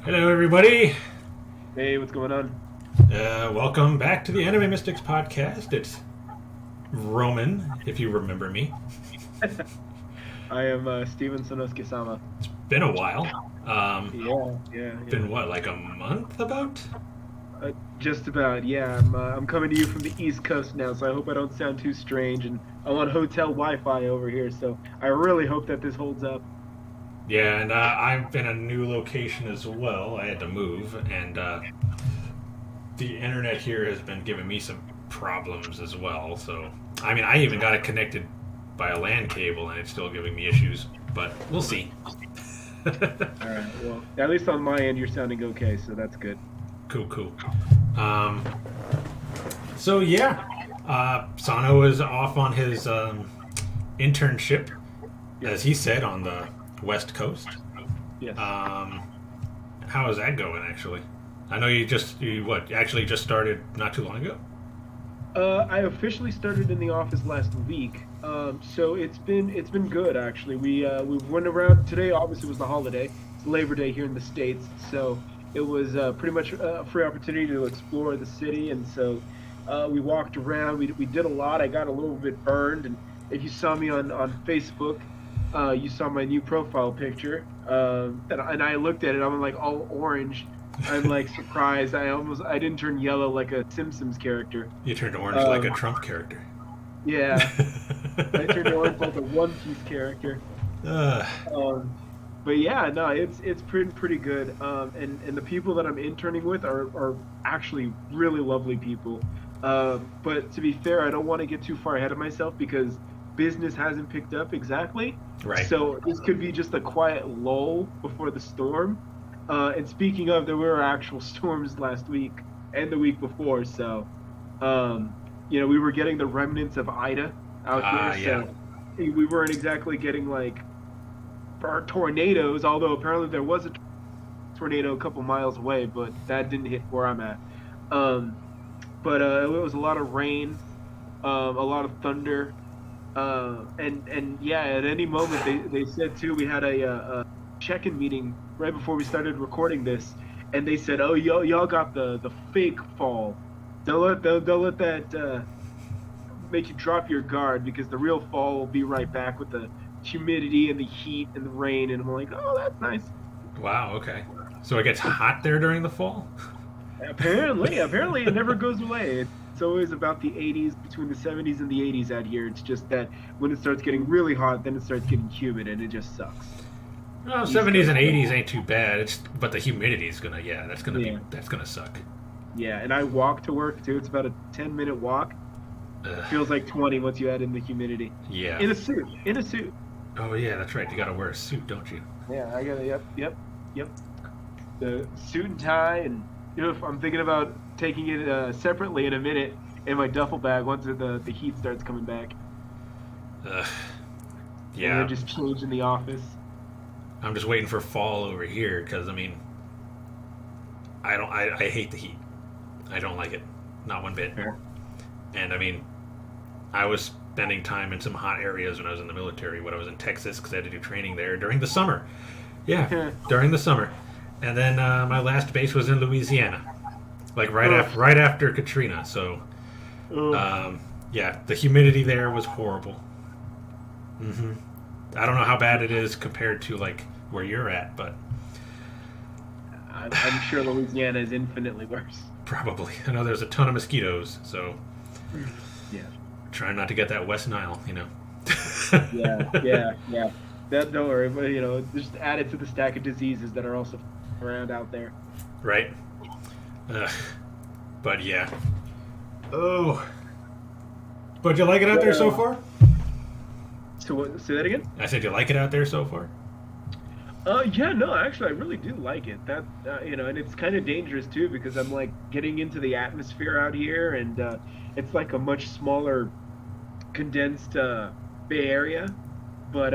Hello, everybody. Hey, what's going on? Welcome back to the Anime Mystics podcast. It's Roman, if you remember me. I am Steven Sonosuke-sama. It's been a while. Yeah. Been what, like a month about? Just about, yeah. I'm coming to you from the East Coast now, so I hope I don't sound too strange. And I'm on hotel Wi-Fi over here, so I really hope that this holds up. Yeah, and I've been in a new location as well. I had to move, and the internet here has been giving me some problems as well. So, I mean, I even got it connected by a LAN cable, and it's still giving me issues. But we'll see. All right. Well, at least on my end, you're sounding okay, so that's good. Cool. So yeah, Sano is off on his internship, as he said, on the West Coast. Yes. How is that going, actually? I know you actually just started not too long ago? I officially started in the office last week, so it's been good actually. We went around today. Obviously, was the holiday. It's Labor Day here in the States, so it was pretty much a free opportunity to explore the city, and so we walked around. We did a lot. I got a little bit burned, and if you saw me on Facebook, you saw my new profile picture, and I looked at it. I'm like all orange. I'm like surprised. I didn't turn yellow like a Simpsons character. You turned orange like a Trump character. Yeah, I turned orange like a One Piece character. But yeah, no, it's pretty good. And the people that I'm interning with are actually really lovely people. But to be fair, I don't want to get too far ahead of myself because business hasn't picked up exactly. Right. So this could be just a quiet lull before the storm. And speaking of, there were actual storms last week and the week before. So, we were getting the remnants of Ida out here. Yeah. So we weren't exactly getting like our tornadoes, although apparently there was a tornado a couple miles away, but that didn't hit where I'm at. But it was a lot of rain, a lot of thunder, and yeah, at any moment they said too, we had a check-in meeting right before we started recording this, and they said, "Oh, y'all got the fake fall. They'll let that make you drop your guard because the real fall will be right back with the humidity and the heat and the rain." And I'm like, "Oh, that's nice." Wow. Okay. So it gets hot there during the fall? Apparently it never goes away. It's always about the 80s, between the 70s and the 80s out here. It's just that when it starts getting really hot, then it starts getting humid, and it just sucks. Well, 70s and 80s ain't too bad. But the humidity is that's gonna suck. Yeah, and I walk to work too. It's about a 10-minute walk. Feels like 20 once you add in the humidity. Yeah. In a suit. Oh yeah, that's right. You gotta wear a suit, don't you? Yeah, I gotta. Yep. The suit and tie, and if I'm thinking about taking it separately in a minute in my duffel bag once the heat starts coming back. Yeah. And then just change in the office. I'm just waiting for fall over here because I hate the heat. I don't like it, not one bit. Fair. And I was spending time in some hot areas when I was in the military. When I was in Texas, because I had to do training there during the summer. Yeah, during the summer. And then my last base was in Louisiana, like right after Katrina. So, yeah, the humidity there was horrible. Mm-hmm. I don't know how bad it is compared to like where you're at, but I'm sure Louisiana is infinitely worse. Probably. I know there's a ton of mosquitoes, so yeah. Trying not to get that West Nile, Yeah. That don't worry, but just add it to the stack of diseases that are also around out there. Right. But yeah. Oh. But you like it out there so far? So what, say that again? I said you like it out there so far? Yeah, no, actually, I really do like it. That and it's kind of dangerous too because I'm like getting into the atmosphere out here, and it's like a much smaller, condensed Bay Area, but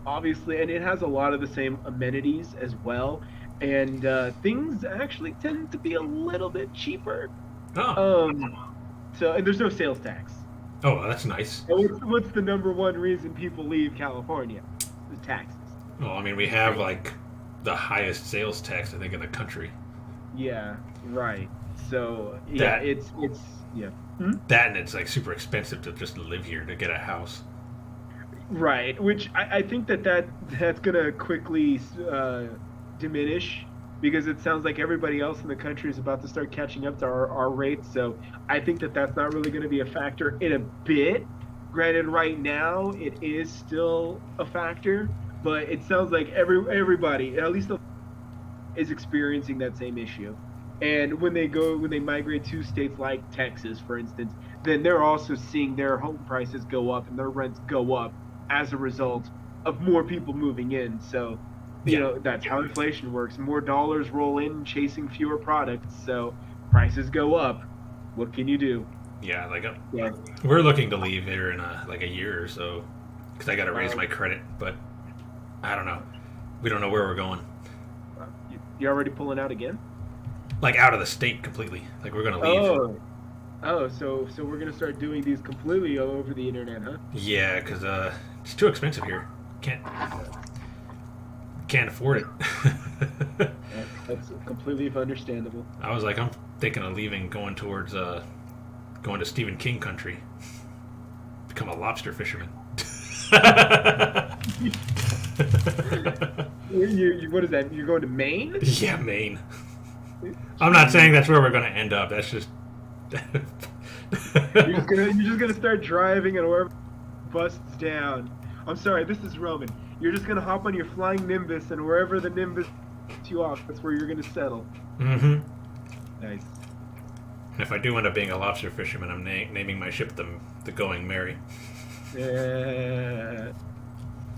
obviously, and it has a lot of the same amenities as well, and things actually tend to be a little bit cheaper. Oh. And there's no sales tax. Oh, that's nice. What's the number one reason people leave California? The taxes. Well, we have like the highest sales tax I think in the country. Yeah, right. So yeah, That it's yeah. Hmm? that and it's like super expensive to just live here to get a house. Right, which I think that's gonna quickly diminish because it sounds like everybody else in the country is about to start catching up to our rates. So I think that's not really going to be a factor in a bit. Granted, right now it is still a factor, but it sounds like everybody, at least is experiencing that same issue. And when they migrate to states like Texas, for instance, then they're also seeing their home prices go up and their rents go up as a result of more people moving in. So, Yeah. that's how inflation works. More dollars roll in, chasing fewer products. So prices go up. What can you do? Yeah, like Yeah. we're looking to leave here in like a year or so because I got to raise my credit, but I don't know. We don't know where we're going. You're already pulling out again? Like out of the state completely. Like we're gonna leave. So we're gonna start doing these completely over the internet, huh? Yeah, because it's too expensive here. Can't afford it. That's completely understandable. I was like, I'm thinking of leaving, going towards going to Stephen King country, become a lobster fisherman. What is that? You're going to Maine? Yeah, Maine. I'm not saying that's where we're going to end up. That's just. You're just gonna start driving and wherever busts down. I'm sorry, this is Roman. You're just gonna hop on your flying Nimbus and wherever the Nimbus takes you off, that's where you're gonna settle. Mm-hmm. Nice. If I do end up being a lobster fisherman, I'm naming my ship the Going Mary. Yeah.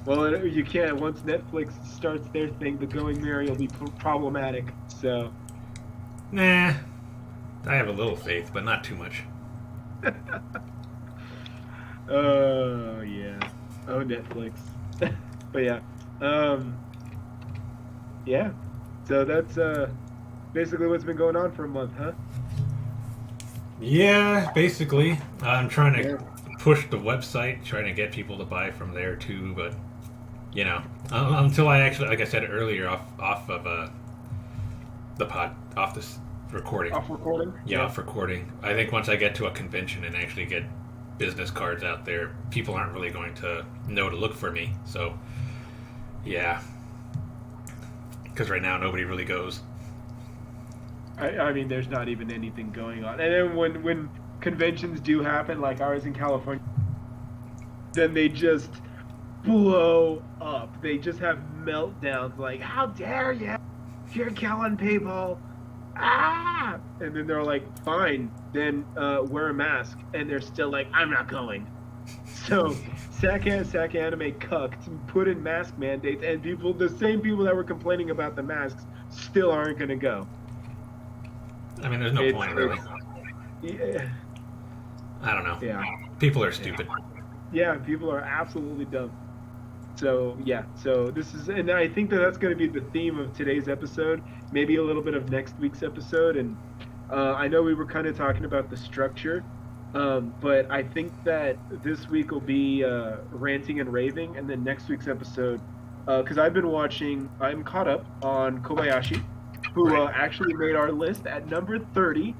Well, you can't. Once Netflix starts their thing, the Going Mary will be problematic. So. Nah. I have a little faith, but not too much. Oh yeah. Oh Netflix. But yeah. Yeah. So that's basically what's been going on for a month, huh? Yeah, basically. I'm trying to push the website, trying to get people to buy from there too, but until I actually, like I said earlier, off of this recording. Off recording? Yeah, off recording. I think once I get to a convention and actually get business cards out there, people aren't really going to know to look for me. So, yeah. Because right now nobody really goes. I mean, there's not even anything going on. And then when conventions do happen, like ours in California, then they just blow up. They just have meltdowns like, how dare you? You're killing people. Ah! And then they're like, fine, then wear a mask. And they're still like, I'm not going. So, SAC Anime cucked and put in mask mandates, and the same people that were complaining about the masks still aren't going to go. I mean, there's no point, really. Yeah. I don't know. Yeah. People are stupid. Yeah, people are absolutely dumb. So, yeah. So, and I think that's going to be the theme of today's episode, maybe a little bit of next week's episode. And I know we were kind of talking about the structure, but I think that this week will be ranting and raving, and then next week's episode, because I'm caught up on Kobayashi, who actually made our list at number 30,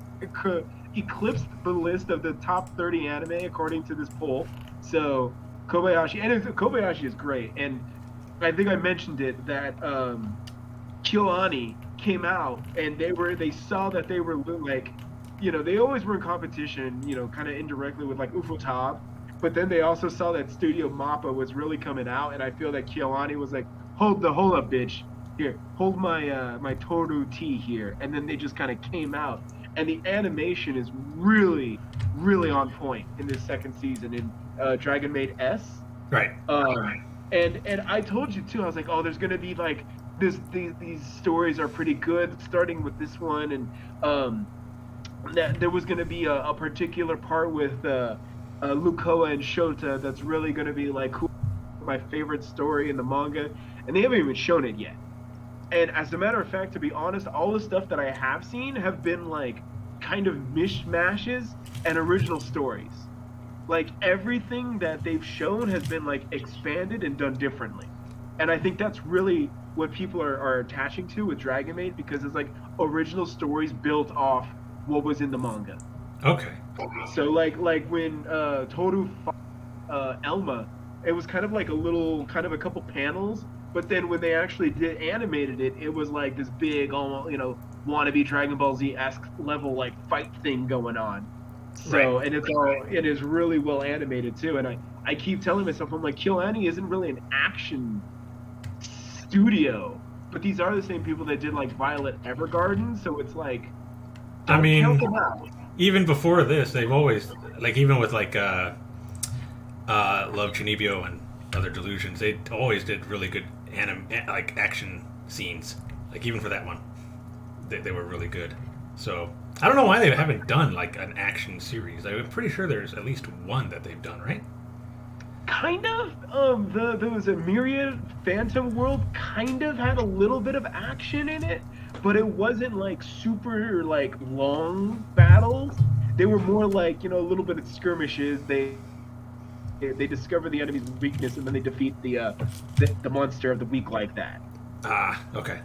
eclipsed the list of the top 30 anime according to this poll. So Kobayashi is great, and I think I mentioned it that KyoAni came out, and they saw that they were like, they always were in competition, kind of indirectly with like Ufotable, but then they also saw that Studio Mappa was really coming out, and I feel that KyoAni was like, hold up, bitch. Here, hold my Toru T here, and then they just kind of came out, and the animation is really, really on point in this second season in Dragon Maid S. Right. And I told you too. I was like, oh, there's gonna be like these stories are pretty good, starting with this one, and that there was gonna be a particular part with Lukoa and Shota that's really gonna be like my favorite story in the manga, and they haven't even shown it yet. And as a matter of fact, to be honest, all the stuff that I have seen have been like kind of mishmashes and original stories. Like everything that they've shown has been like expanded and done differently. And I think that's really what people are attaching to with Dragon Maid, because it's like original stories built off what was in the manga. Okay. So like when Toru fought Elma, it was kind of like a little, kind of a couple panels, but then when they actually did animated it, it was like this big, almost, wannabe Dragon Ball Z esque level like fight thing going on. So, Right. and it is really well animated too. And I keep telling myself, I'm like, Kill Annie isn't really an action studio, but these are the same people that did like Violet Evergarden, so it's like, I don't count mean, them out. even before this, they've always, like, even with like Love Chunibyo and Other Delusions, they always did really good like action scenes. Like even for that one, they were really good. So I don't know why they haven't done like an action series. I'm pretty sure there's at least one that they've done, right? Kind of. There was a Myriad Phantom World. Kind of had a little bit of action in it, but it wasn't like super like long battles. They were more like, a little bit of skirmishes. They discover the enemy's weakness, and then they defeat the monster of the week like that. Ah, okay.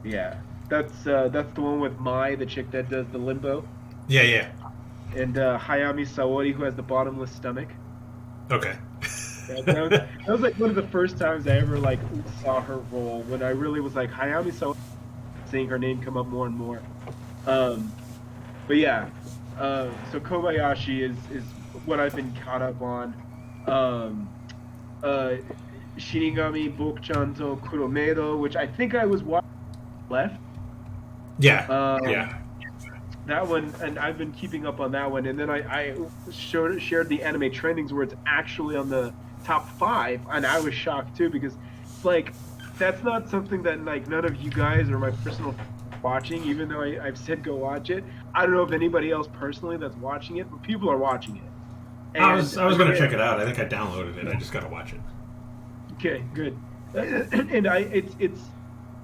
Yeah, that's the one with Mai, the chick that does the limbo, Yeah, yeah. and Hayami Saori, who has the bottomless stomach. Okay. Yeah, that was like one of the first times I ever like saw her role, when I really was like, Hayami Saori, seeing her name come up more and more. But yeah, so Kobayashi is what I've been caught up on. Shinigami Bokuchanto Kuromedo, which I think I was watching left. Yeah. Yeah. That one, and I've been keeping up on that one. And then I shared the anime trendings where it's actually on the top 5, and I was shocked too, because like that's not something that like none of you guys or my personal watching, even though I've said go watch it. I don't know if anybody else personally that's watching it, but people are watching it. And I was gonna check it out. I think I downloaded it. I just gotta watch it. Okay, good. And it's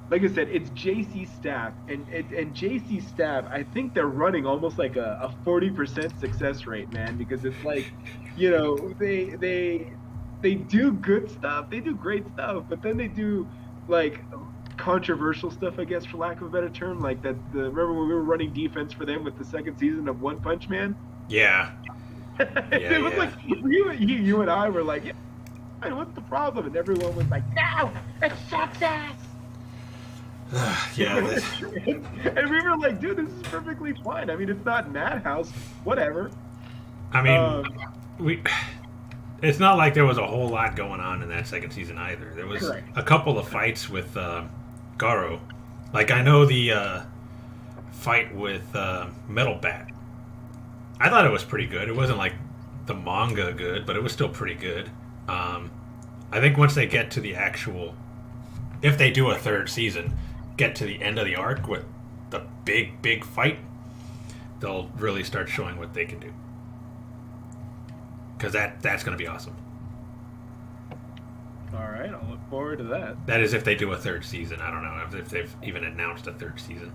like I said, it's JC Staff, and JC Staff, I think they're running almost like a 40% success rate, man, because it's like, they do good stuff, they do great stuff, but then they do like controversial stuff, I guess, for lack of a better term, like that. Remember when we were running defense for them with the second season of One Punch Man? Yeah. It was like you and I were like, yeah, what's the problem? And everyone was like, no, it sucks ass. Yeah. And we were like, dude, this is perfectly fine. I mean, it's not Madhouse, whatever. I mean, it's not like there was a whole lot going on in that second season either. There was a couple of fights with Garo. Like, I know the fight with Metal Bat. I thought it was pretty good. It wasn't like the manga good, but it was still pretty good. I think once they get to the actual, if they do a third season, get to the end of the arc with the big fight, they'll really start showing what they can do. Because that's going to be awesome. All right, I'll look forward to that. That is if they do a third season. I don't know if they've even announced a third season.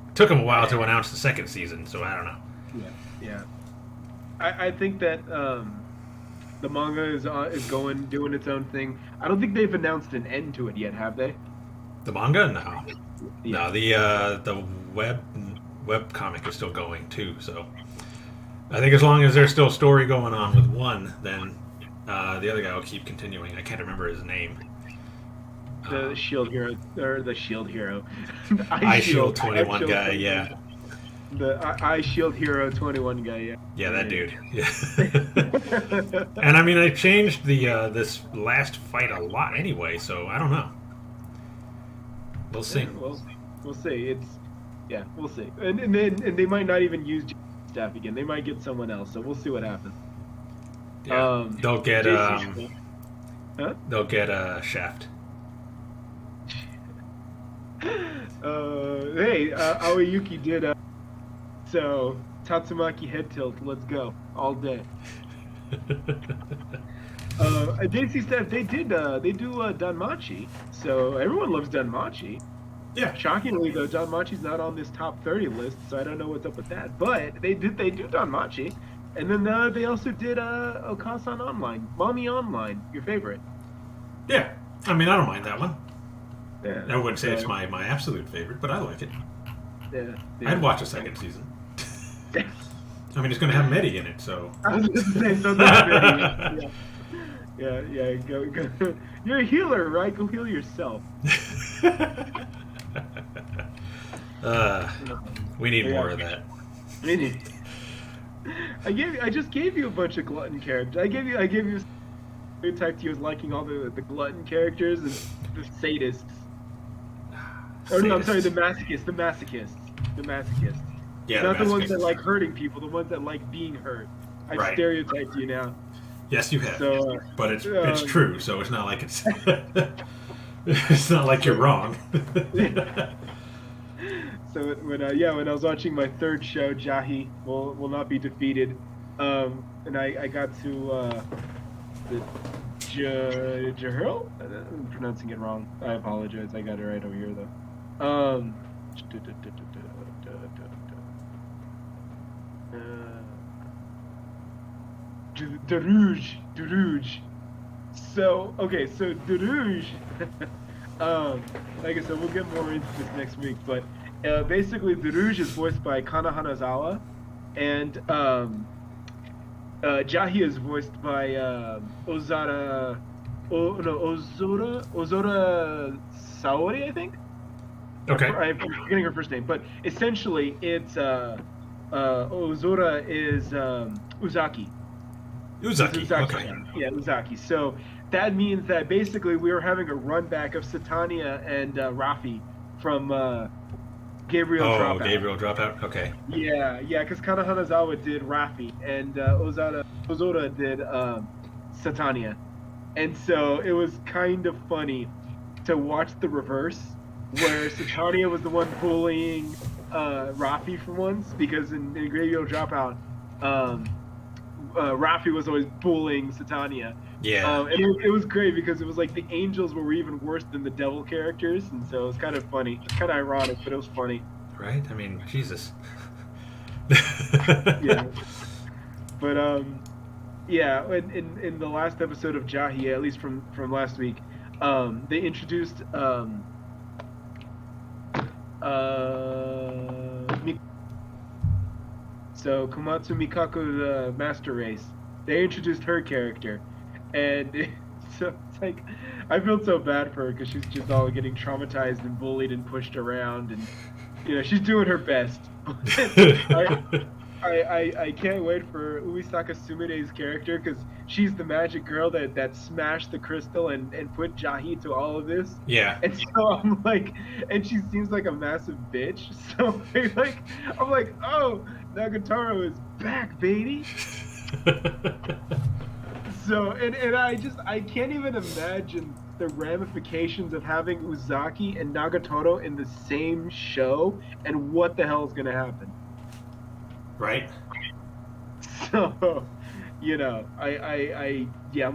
It took them a while to announce the second season, so I don't know. Yeah. I think that the manga is doing its own thing. I don't think they've announced an end to it yet, have they? The manga? No. Yeah. No, the web comic is still going too, so I think as long as there's still story going on with one, then the other guy will keep continuing. I can't remember his name. The Shield Hero, or the Shield Hero. I Shield 21 guy, yeah. The I Shield Hero 21 guy, yeah. Yeah, that dude. Yeah. And I mean, I changed the this last fight a lot anyway, so I don't know. We'll see. Yeah, we'll see. We'll see. And they might not even use Staff again. They might get someone else. So we'll see what happens. Yeah. They'll get Shaft. Hey, Aoyuki did. So Tatsumaki head tilt. Let's go all day. JC Staff, they do Danmachi, so everyone loves Danmachi. Yeah. Shockingly though, Danmachi's not on this top 30 list, so I don't know what's up with that. But they do Danmachi, and then they also did Okasan Online, Mommy Online, your favorite. Yeah. I mean, I don't mind that one. Yeah, I wouldn't say it's my absolute favorite, but I like it. Yeah, I'd watch a second season. I mean, it's going to have Medi in it, so. I was just saying, so that's Medi. Yeah. Go. You're a healer, right? Go heal yourself. We need more of that. I just gave you a bunch of glutton characters. I gave you typed you as liking all the glutton characters and the sadists. Oh no, I'm sorry, the masochists. Yeah, not the ones that like hurting people, the ones that like being hurt. I've stereotyped you now. Yes, you have. So, but it's true, so it's not like it's it's not like you're wrong. So when I was watching my third show, Jahi will not be defeated, and I got to the Jahil. I'm pronouncing it wrong. I apologize. I got it right over here though. Darouge. So Darouge. Like I said, we'll get more into this next week, but basically Darouge is voiced by Kana Hanazawa, and Jahi is voiced by Ozora Saori, I think. Okay. I'm forgetting her first name, but essentially it's Ozora is Uzaki. Uzaki. Okay. Yeah, Uzaki. So that means that basically we were having a run back of Satania and Rafi from Gabriel Dropout. Oh, Gabriel Dropout? Okay. Yeah, because Kana Hanazawa did Rafi, and Ozora did Satania. And so it was kind of funny to watch the reverse, where Satania was the one bullying Rafi for once, because in Gabriel Dropout, Rafi was always bullying Satania. Yeah. And it was great because it was like the angels were even worse than the devil characters, and so it was kind of funny. It's kind of ironic, but it was funny. Right? I mean, Jesus. Yeah. But yeah, in the last episode of Jahi, at least from last week, they introduced so Komatsu Mikaku, the Master Race, they introduced her character, and so it's like I feel so bad for her because she's just all getting traumatized and bullied and pushed around, and she's doing her best. I can't wait for Uesaka Sumide's character, because she's the magic girl that smashed the crystal and put Jahi to all of this. Yeah. And so I'm like, and she seems like a massive bitch. So I'm like, oh, Nagatoro is back, baby. So and I can't even imagine the ramifications of having Uzaki and Nagatoro in the same show and what the hell is going to happen. Right. So, I'm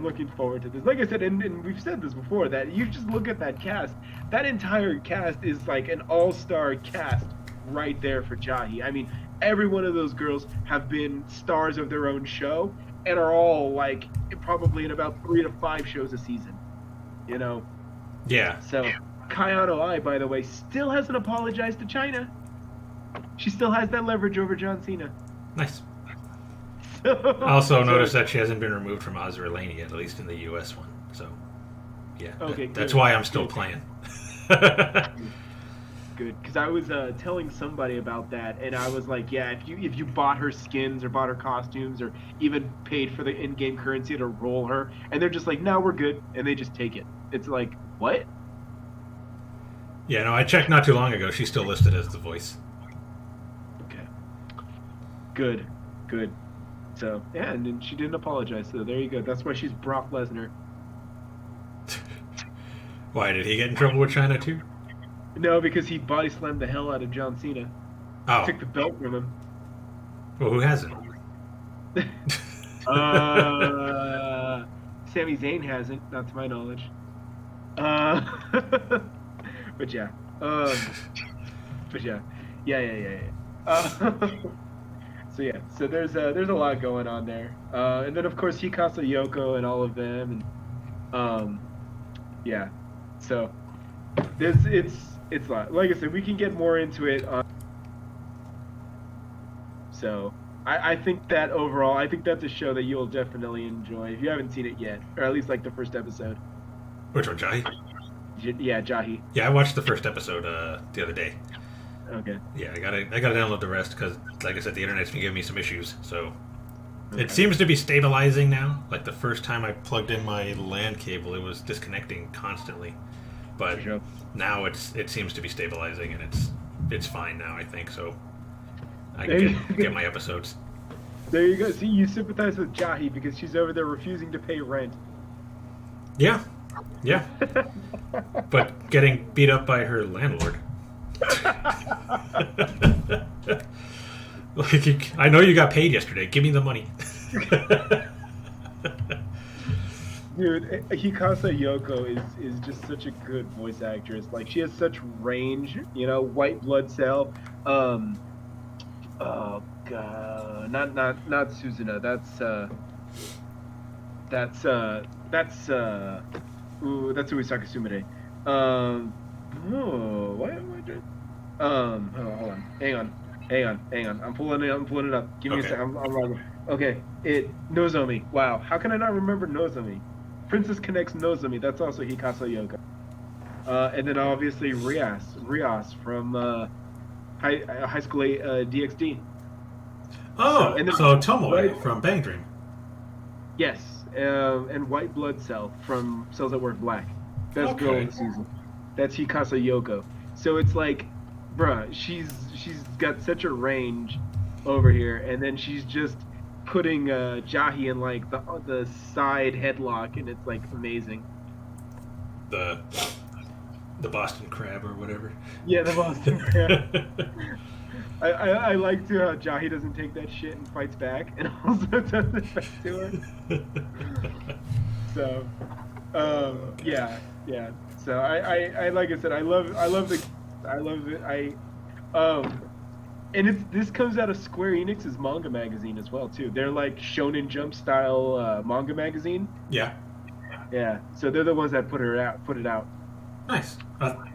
looking forward to this. Like I said, and we've said this before, that you just look at that cast. That entire cast is like an all-star cast right there for Jahi. I mean, every one of those girls have been stars of their own show and are all like probably in about 3 to 5 shows a season. Yeah. So, Kayano Ai, by the way, still hasn't apologized to China. She still has that leverage over John Cena. Nice. Also, notice that she hasn't been removed from Azur Lane yet, at least in the U.S. one. So, yeah, okay, that's why I'm still playing. Good, because I was telling somebody about that, and I was like, yeah, if you bought her skins or bought her costumes or even paid for the in-game currency to roll her, and they're just like, no, we're good, and they just take it. It's like, what? Yeah, no, I checked not too long ago. She's still listed as the voice. Okay. Good. So, yeah, and then she didn't apologize, so there you go. That's why she's Brock Lesnar. Why, did he get in trouble with China too? No, because he body slammed the hell out of John Cena. Oh. Took the belt from him. Well, who hasn't? Sami Zayn hasn't, not to my knowledge. But yeah. Yeah. So there's a lot going on there. And then of course Hikasa Yoko and all of them, and yeah. So it's a lot. Like I said, we can get more into it. So I think that overall, I think that's a show that you'll definitely enjoy if you haven't seen it yet, or at least like the first episode. Which one, Jahi? Yeah, Jahi. Yeah, I watched the first episode the other day. Okay. Yeah, I gotta download the rest because, like I said, the internet's been giving me some issues. So Okay. it seems to be stabilizing now. Like the first time I plugged in my LAN cable, it was disconnecting constantly. But Sure. now it seems to be stabilizing and it's fine now. I think so. I There can you get my episodes. There you go. See, you sympathize with Jahi because she's over there refusing to pay rent. Yeah, yeah. But getting beat up by her landlord. Like, I know you got paid yesterday. Give me the money. Dude, Hikasa Yoko is just such a good voice actress. Like, she has such range, you know, white blood cell. Oh god, not Suzuna. That's Uesaka Sumire. Oh, why am I doing? Hold on. Hang on. I'm pulling it up. Give me a Okay. second. I'm wrong. Okay, Nozomi. Wow, how can I not remember Nozomi? Princess Connects Nozomi. That's also Hikasa Yoko. And then obviously Rias from High School DxD. Oh, and then- so Tomoe right. from Bang Dream. Yes, and White Blood Cell from Cells That Work Black. Best girl Okay. in the season. That's Hikasa Yoko. So it's like, bruh, she's got such a range over here, and then she's just putting Jahi in like the side headlock, and it's like amazing. The Boston Crab or whatever. Yeah, the Boston Crab. I like to how Jahi doesn't take that shit and fights back, and also does it back to her. So, yeah. So I like I said, I love it. And this comes out of Square Enix's manga magazine as well too. They're like Shonen Jump style manga magazine. Yeah. Yeah. So they're the ones that put it out. Nice.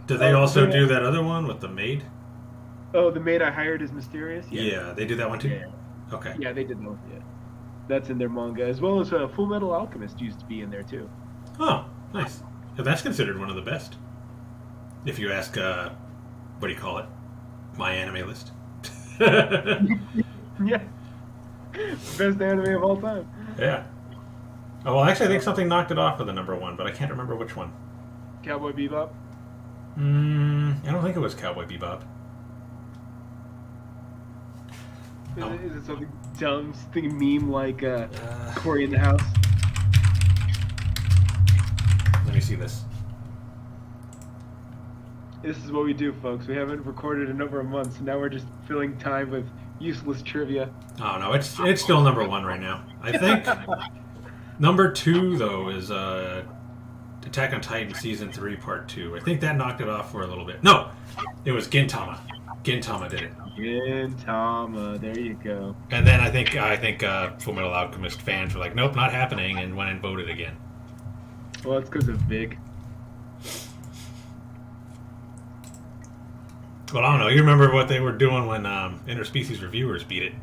Do they also do that other one with the maid? Oh, the maid I hired is mysterious. Yeah, they do that one too. Yeah. Okay. Yeah, they did that. Yeah. That's in their manga, as well as Full Metal Alchemist used to be in there too. Oh, nice. Yeah, that's considered one of the best. If you ask, what do you call it? My anime list. Yeah. Best anime of all time. Yeah. Oh, well, actually, I think something knocked it off for the number one, but I can't remember which one. Cowboy Bebop. I don't think it was Cowboy Bebop. Is it something dumb, something meme like Cory in the House? Let me see this. This is what we do, folks. We haven't recorded in over a month, so now we're just filling time with useless trivia. Oh, no, it's still number one right now. I think number two, though, is Attack on Titan Season 3 Part 2. I think that knocked it off for a little bit. No, it was Gintama. Gintama did it. Gintama, there you go. And then I think Full Metal Alchemist fans were like, nope, not happening, and went and voted again. Well, it's because of Vic. Well, I don't know. You remember what they were doing when interspecies reviewers beat it?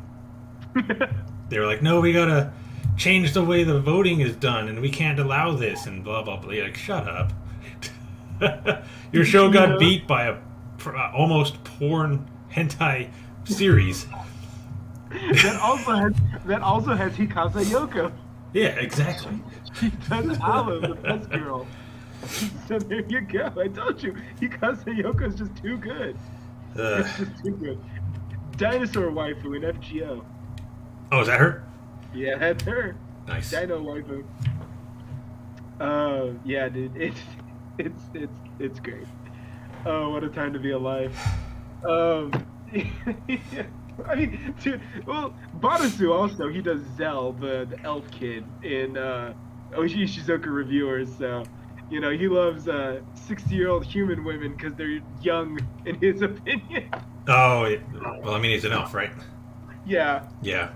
They were like, no, we gotta change the way the voting is done, and we can't allow this, and blah, blah, blah. You're like, shut up. Your show got beat by a almost porn hentai series. that also has Hikasa Yoko. Yeah, exactly. She does Olive, the best girl. So there you go. I told you, Hikasa Yoko's just too good. It's just too good. Dinosaur waifu in FGO. Oh, is that her? Yeah, that's her. Nice. Dino waifu. Yeah, dude, it's great. Oh, what a time to be alive. I mean, well, Barasu also, he does Zell, the elf kid in Oshi Shizuka Reviewers, so, you know, he loves 60-year-old human women because they're young, in his opinion. Oh, yeah. Well, I mean, he's an elf, right? Yeah. Yeah.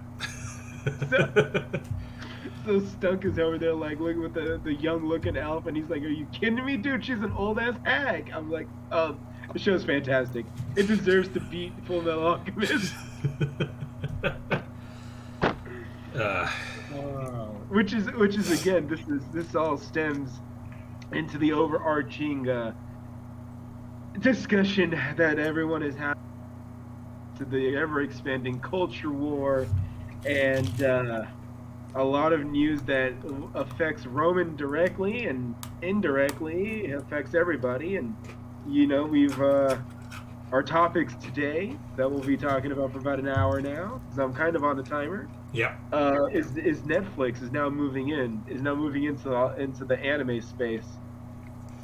so stuck is over there, like looking with the young looking elf, and he's like, "Are you kidding me, dude? She's an old ass hag." I'm like, the show's fantastic. It deserves to beat Full Metal Alchemist. Which is again, this all stems into the overarching discussion that everyone is having to the ever expanding culture war, and a lot of news that affects Roman directly and indirectly affects everybody. And we've our topics today that we'll be talking about for about an hour now, because I'm kind of on the timer. Yeah. Is Netflix is now moving into the anime space.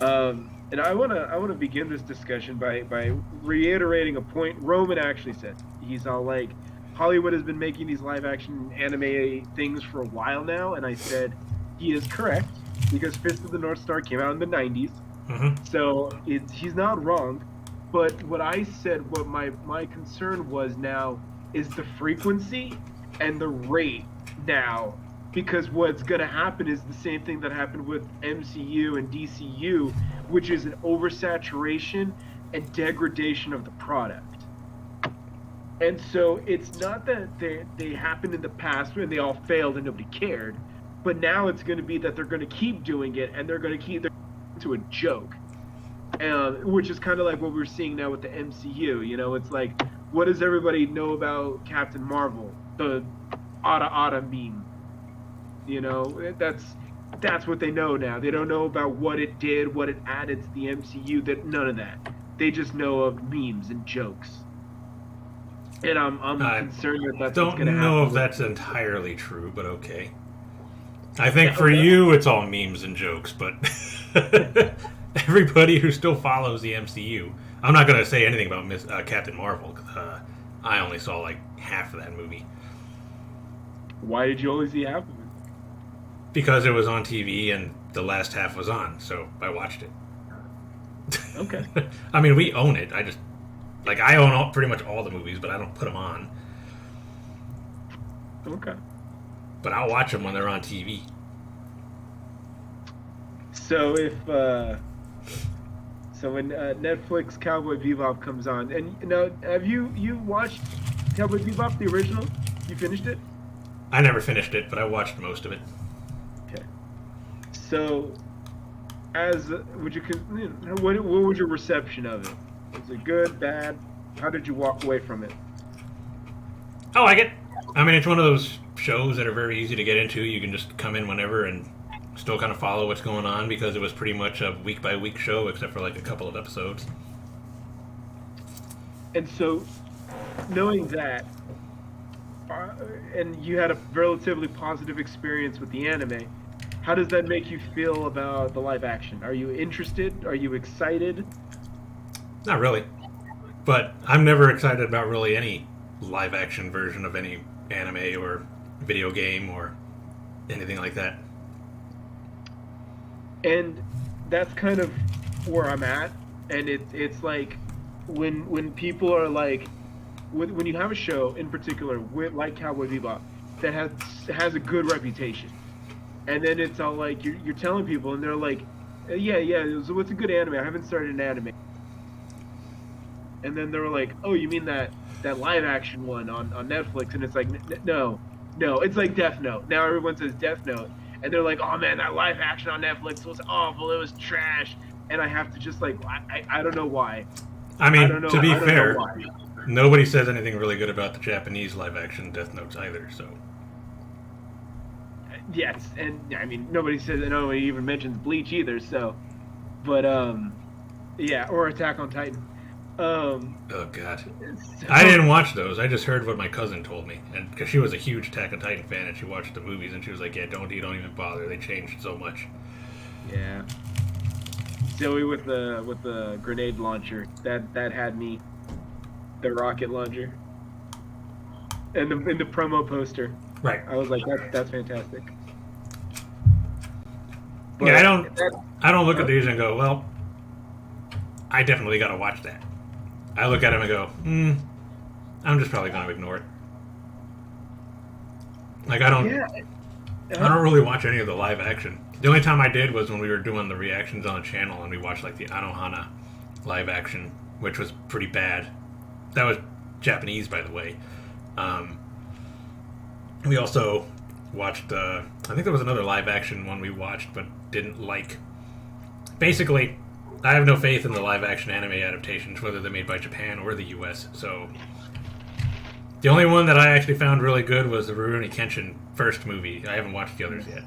And I wanna begin this discussion by reiterating a point Roman actually said. He's all like, Hollywood has been making these live action anime things for a while now, and I said he is correct, because Fist of the North Star came out in the 90s. Mm-hmm. So he's not wrong. But what I said, what my concern was now, is the frequency and the rate now, because what's going to happen is the same thing that happened with MCU and DCU, which is an oversaturation and degradation of the product. And so it's not that they happened in the past and they all failed and nobody cared, but now it's going to be that they're going to keep doing it, and they're going to keep it to a joke. Which is kind of like what we're seeing now with the MCU. It's like, what does everybody know about Captain Marvel? The Ada meme. That's what they know now. They don't know about what it did, what it added to the MCU. None of that. They just know of memes and jokes. And I'm concerned that that's what's going to happen. I don't know if that's entirely true, but okay. I think for you, it's all memes and jokes, but everybody who still follows the MCU, I'm not going to say anything about Captain Marvel. I only saw like half of that movie. Why did you only see half of it? Because it was on TV and the last half was on, so I watched it. Okay. I mean, we own it. I own pretty much all the movies, but I don't put them on. Okay. But I'll watch them when they're on TV. So when Netflix Cowboy Bebop comes on, and have you watched Cowboy Bebop, the original? You finished it? I never finished it, but I watched most of it. Okay. So, what was your reception of it? Was it good, bad? How did you walk away from it? I like it. I mean, it's one of those shows that are very easy to get into. You can just come in whenever and still kind of follow what's going on, because it was pretty much a week-by-week show, except for like a couple of episodes. And so, knowing that, and you had a relatively positive experience with the anime, how does that make you feel about the live action? Are you interested? Are you excited? Not really. But I'm never excited about really any live action version of any anime or video game or anything like that. And that's kind of where I'm at. And it's like when people are like, when you have a show in particular like Cowboy Bebop that has a good reputation, and then it's all like you're telling people, and they're like, yeah, so what's a good anime? I haven't started an anime. And then they were like, oh, you mean that live action one on Netflix? And it's like, no, it's like Death Note. Now everyone says Death Note, and they're like, oh man, that live action on Netflix was awful. It was trash. And I have to just like, I don't know why. I mean, to be fair, nobody says anything really good about the Japanese live action Death Notes either. So yes, and I mean nobody even mentions Bleach either. So, but yeah, or Attack on Titan. Oh god, so, I didn't watch those. I just heard what my cousin told me, and because she was a huge Attack on Titan fan, and she watched the movies, and she was like, "Yeah, don't even bother. They changed so much." Yeah, Zoe with the grenade launcher that had me, the rocket launcher, and in the promo poster. Right. I was like, that's fantastic. But yeah, I don't look at these and go, well, I definitely got to watch that. I look at them and go, I'm just probably going to ignore it. Like, I don't... Yeah, I don't really watch any of the live action. The only time I did was when we were doing the reactions on the channel and we watched like the Anohana live action, which was pretty bad. That was Japanese, by the way. We also watched, I think there was another live action one we watched but didn't like. Basically, I have no faith in the live action anime adaptations, whether they're made by Japan or the US, so the only one that I actually found really good was the Rurouni Kenshin first movie. I haven't watched the others yet.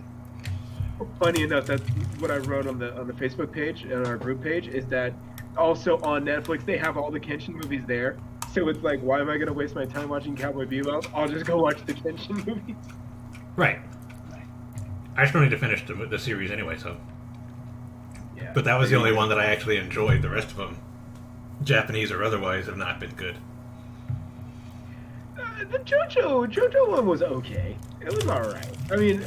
Funny enough, that's what I wrote on the Facebook page and our group page, is that also on Netflix they have all the Kenshin movies there. So it's like, why am I going to waste my time watching Cowboy Bebop? I'll just go watch the Kenshin movies. Right. I still need to finish the series anyway, so. Yeah. But that was the only one that I actually enjoyed. The rest of them, Japanese or otherwise, have not been good. The JoJo one was okay. It was alright. I mean,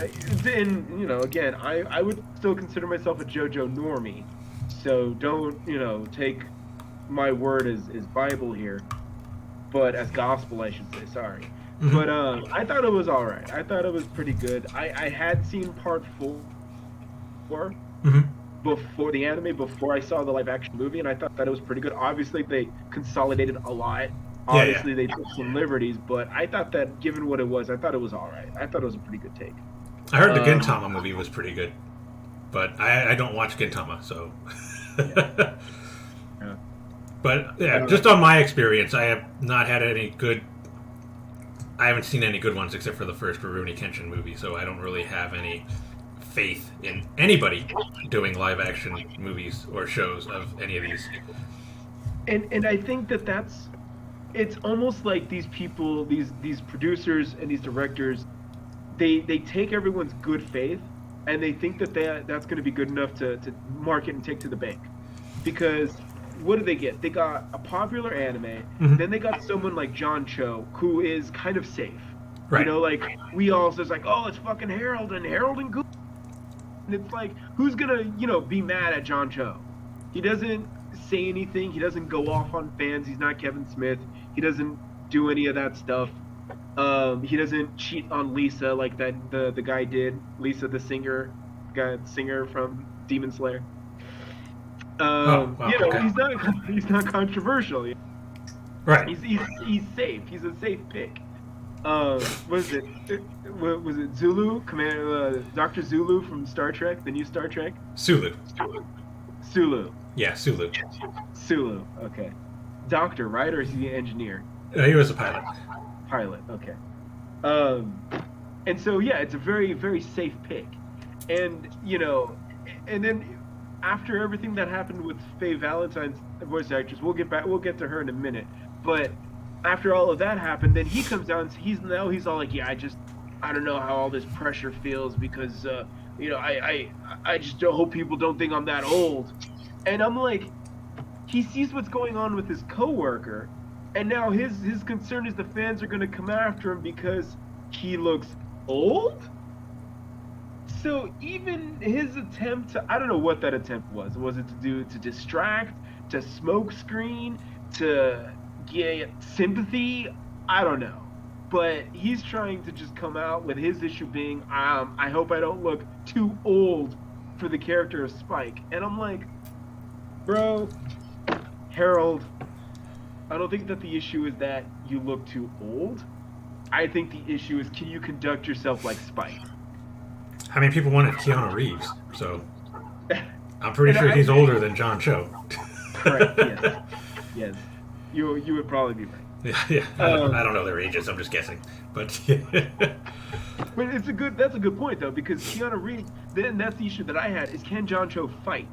and, again, I would still consider myself a JoJo normie. So don't, take my word as Bible here. But as gospel, I should say, sorry. Mm-hmm. But I thought it was alright. I thought it was pretty good. I had seen part 4 mm-hmm. before the anime, before I saw the live action movie, and I thought that it was pretty good. Obviously, they consolidated a lot. Obviously, they took some liberties, but I thought that, given what it was, I thought it was alright. I thought it was a pretty good take. I heard the Gintama movie was pretty good, but I don't watch Gintama, so. Yeah. But yeah, just on my experience, I have not had any good. I haven't seen any good ones except for the first Rurouni Kenshin movie, so I don't really have any faith in anybody doing live action movies or shows of any of these. And I think it's almost like these people, these producers and these directors, they take everyone's good faith and they think that's going to be good enough to market and take to the bank. Because what do they get? They got a popular anime, mm-hmm. then they got someone like John Cho, who is kind of safe. Right. Like, we all says like, oh, it's fucking Harold and Good. And it's like, who's going to, be mad at John Cho? He doesn't say anything. He doesn't go off on fans. He's not Kevin Smith. He doesn't do any of that stuff. He doesn't cheat on Lisa like that the guy did. Lisa, the singer from Demon Slayer. Okay. He's not controversial. Right. He's safe. He's a safe pick. Was it Zulu? Dr. Zulu from Star Trek, the new Star Trek? Sulu. Yeah, Sulu. Sulu. Okay. Doctor, right, or is he an engineer? He was a pilot. Pilot. Okay. And so it's a very, very safe pick, and and then after everything that happened with Faye Valentine's voice actress, we'll get to her in a minute, but after all of that happened, then he comes down. He's all like, I don't know how all this pressure feels because I just hope people don't think I'm that old. And I'm like, he sees what's going on with his coworker, and now his concern is the fans are going to come after him because he looks old. So even his attempt to, I don't know what that attempt was. Was it to distract, to smoke screen, to get sympathy? I don't know. But he's trying to just come out with his issue being, I hope I don't look too old for the character of Spike. And I'm like, bro, Harold, I don't think that the issue is that you look too old. I think the issue is, can you conduct yourself like Spike? I mean, people wanted Keanu Reeves, so I'm pretty sure he's older than John Cho. Correct. Yes. You would probably be right. Yeah. I don't know their ages. I'm just guessing, but. But that's a good point though, because Keanu Reeves. Then that's the issue that I had is, can John Cho fight?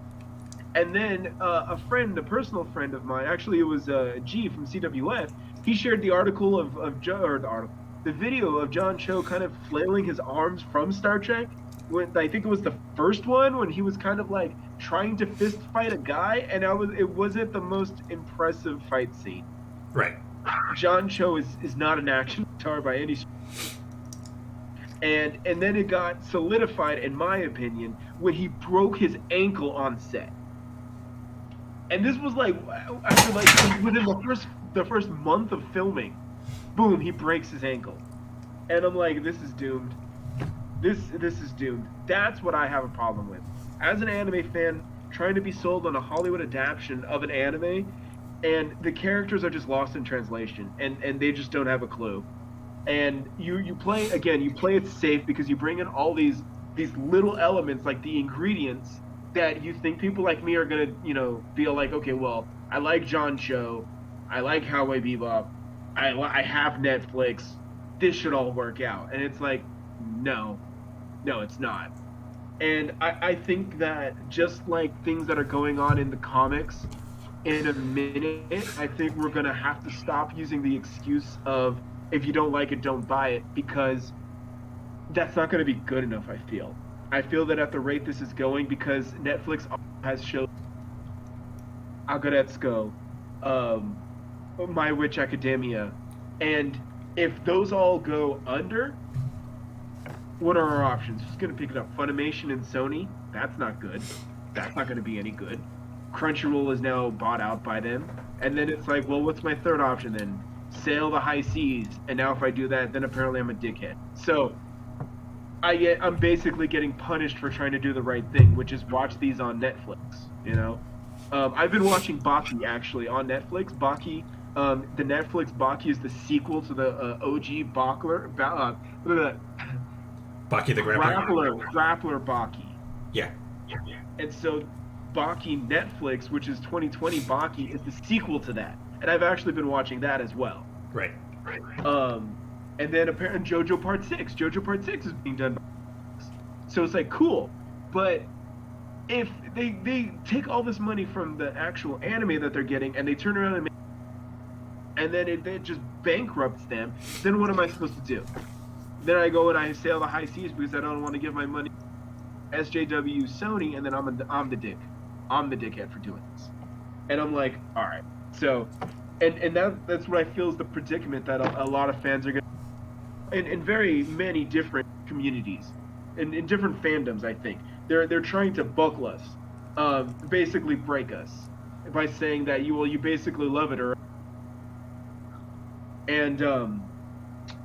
And then a personal friend of mine, actually it was G from CWF. He shared the article the video of John Cho kind of flailing his arms from Star Trek. When I think it was the first one, when he was kind of like trying to fist fight a guy, and it wasn't the most impressive fight scene. Right. John Cho is not an action star by any stretch. And then it got solidified, in my opinion, when he broke his ankle on set. And this was like after within the first month of filming, boom, he breaks his ankle. And I'm like, this is doomed. this is doomed. That's what I have a problem with. As an anime fan, trying to be sold on a Hollywood adaptation of an anime, and the characters are just lost in translation, and they just don't have a clue. And you play it safe because you bring in all these little elements like the ingredients that you think people like me are gonna feel like, okay, well, I like John Cho, I like Cowboy Bebop, I have Netflix, this should all work out. And it's like, no, it's not. And I think that just like things that are going on in the comics, in a minute, I think we're going to have to stop using the excuse of, if you don't like it, don't buy it, because that's not going to be good enough, I feel. I feel that at the rate this is going, because Netflix has shown Agoretsuko, My Witch Academia, and if those all go under, what are our options? Who's going to pick it up? Funimation and Sony? That's not good. That's not going to be any good. Crunchyroll is now bought out by them. And then it's like, well, what's my third option then? Sail the high seas. And now if I do that, then apparently I'm a dickhead. So I'm basically getting punished for trying to do the right thing, which is watch these on Netflix, I've been watching Baki, actually, on Netflix. Baki, the Netflix Baki is the sequel to the OG Baki the Grappler Baki. Yeah. And so Baki Netflix, which is 2020 Baki, is the sequel to that. And I've actually been watching that as well. Right. And then apparently JoJo Part 6. JoJo Part 6 is being done by Netflix. So it's like, cool. But if they take all this money from the actual anime that they're getting and they turn around and make, and then it just bankrupts them, then what am I supposed to do? Then I go and I sail the high seas because I don't want to give my money to SJW Sony, and then I'm the dick. I'm the dickhead for doing this. And I'm like, all right. So, and that's what I feel is the predicament that a lot of fans are going to, in very many different communities, in different fandoms, I think. They're trying to buckle us, basically break us, by saying that you basically love it, or. And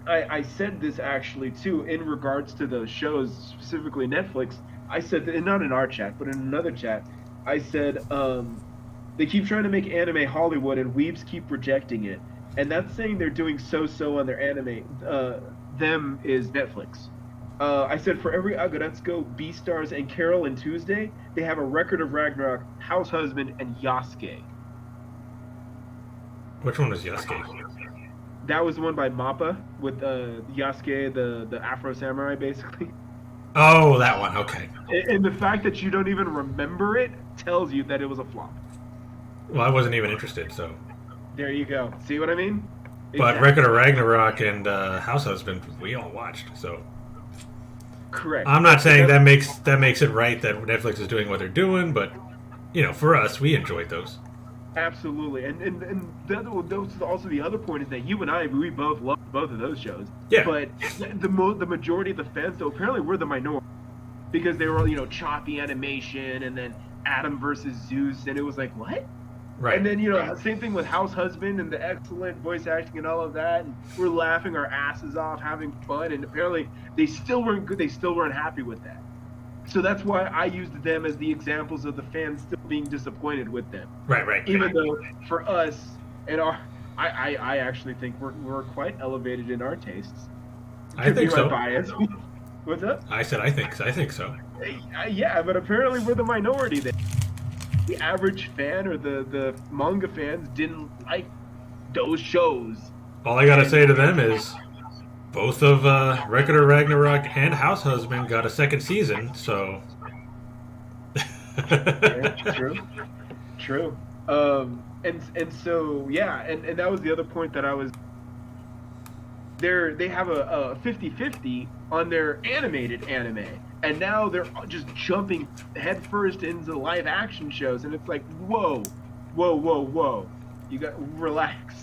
I said this actually too in regards to those shows, specifically Netflix. I said that, not in our chat, but in another chat, I said they keep trying to make anime Hollywood and weebs keep rejecting it, and that's saying they're doing so on their anime. Them is Netflix. I said for every Agoretsuko, Beastars, and Carol and Tuesday, they have a Record of Ragnarok, House Husband, and Yasuke. Which one was Yasuke? That was the one by Mappa with Yasuke, the Afro Samurai, basically. Oh, that one. Okay. And the fact that you don't even remember it tells you that it was a flop. Well, I wasn't even interested, so. There you go. See what I mean? But Exactly. Record of Ragnarok and House Husband, we all watched, so. Correct. I'm not saying that makes it right that Netflix is doing what they're doing, but for us, we enjoyed those. Absolutely, and that was also the other point, is that you and I, we both loved both of those shows. Yeah. But the majority of the fans, though, apparently we're the minority, because they were choppy animation, and then Adam versus Zeus, and it was like, what? Right. And then same thing with House Husband and the excellent voice acting and all of that, and we're laughing our asses off, having fun, and apparently they still weren't good. They still weren't happy with that. So that's why I used them as the examples of the fans still being disappointed with them. Right. Even though for us and I actually think we're quite elevated in our tastes. I think so. Bias. What's up? I said I think so. Yeah, but apparently we're the minority then. The average fan or the manga fans didn't like those shows. All I gotta say to them is, both of Record of Ragnarok and House Husband got a second season, so. True. And so yeah, and that was the other point that I was. They have a 50-50 on their animated anime, and now they're just jumping headfirst into live action shows, and it's like, whoa, you got relax.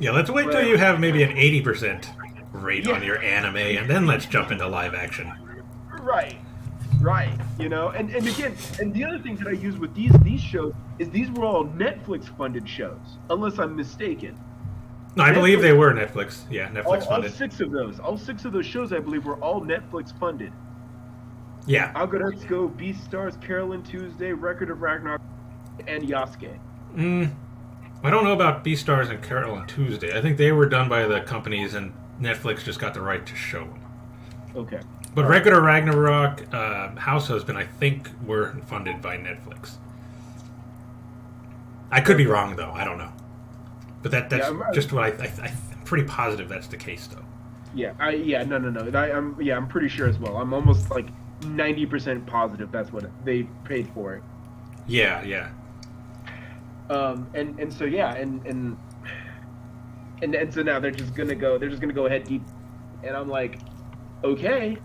Yeah, let's wait till you have maybe an 80% rate on your anime, and then let's jump into live action. Right. And again, and the other thing that I use with these shows is these were all Netflix funded shows, unless I'm mistaken. No, I believe they were Netflix. Yeah, Netflix all funded. all six of those shows, I believe, were all Netflix funded. Yeah. Algoretsuko, Beastars, Carolyn Tuesday, Record of Ragnarok, and Yasuke. I don't know about Beastars and Carol and Tuesday. I think they were done by the companies, and Netflix just got the right to show them. Okay. But Record of Ragnarok, House Husband, I think were funded by Netflix. I could be wrong though. I don't know. But that's just what I'm pretty positive that's the case though. Yeah. No. I'm pretty sure as well. I'm almost like 90% positive that's what they paid for it. Yeah. And so yeah, and so now they're just gonna go ahead deep, and I'm like, okay,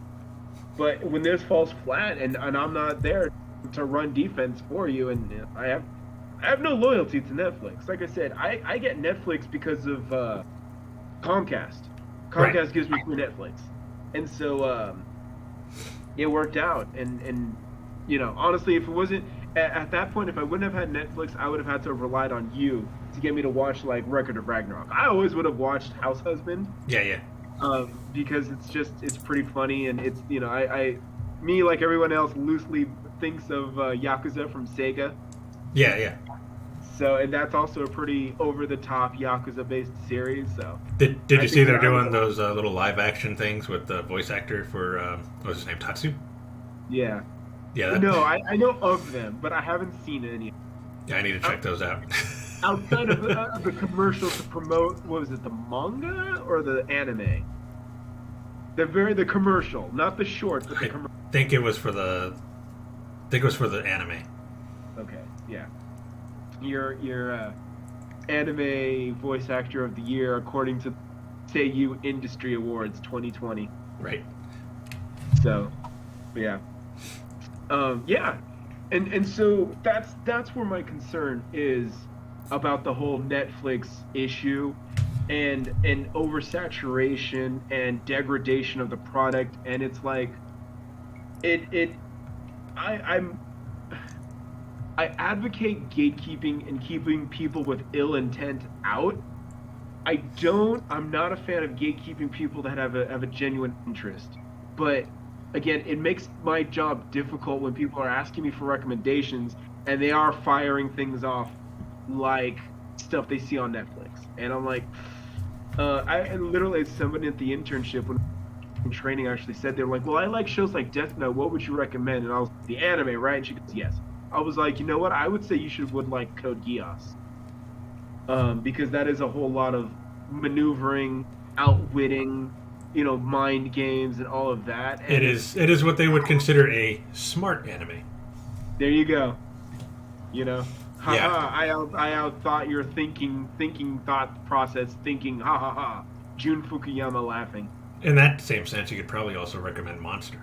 but when this falls flat and I'm not there to run defense for you, and I have no loyalty to Netflix. Like I said, I get Netflix because of Comcast. Comcast gives me free Netflix, and so it worked out. And honestly, if it wasn't at that point, if I wouldn't have had Netflix, I would have had to have relied on you to get me to watch like Record of Ragnarok. I always would have watched House Husband. Yeah. Because it's pretty funny, and it's me like everyone else loosely thinks of Yakuza from Sega. Yeah. So, and that's also a pretty over the top Yakuza based series. So did you see they're doing those little live action things with the voice actor for what was his name, Tatsu? Yeah. Yeah. No, I know of them, but I haven't seen any. Yeah, I need to check those out. Outside of the commercial to promote, what was it, the manga or the anime? The commercial, not the short, but the commercial. I think it was for the anime. Okay, yeah. Your anime voice actor of the year according to Seiyu Industry Awards 2020. Right. So, yeah. And so that's where my concern is about the whole Netflix issue and oversaturation and degradation of the product. And it's like I advocate gatekeeping and keeping people with ill intent out. I'm not a fan of gatekeeping people that have a genuine interest. But again, it makes my job difficult when people are asking me for recommendations and they are firing things off like stuff they see on Netflix. And I'm like, I literally, somebody at the internship when in training actually said, they were like, well, I like shows like Death Note, what would you recommend? And I was like, the anime, right? And she goes, yes. I was like, you know what? I would say you would like Code Geass. Because that is a whole lot of maneuvering, outwitting, mind games and all of that. And it is what they would consider a smart anime. There you go. Yeah. I outthought your thinking thought process, thinking, ha ha ha. Jun Fukuyama laughing. In that same sense, you could probably also recommend Monster.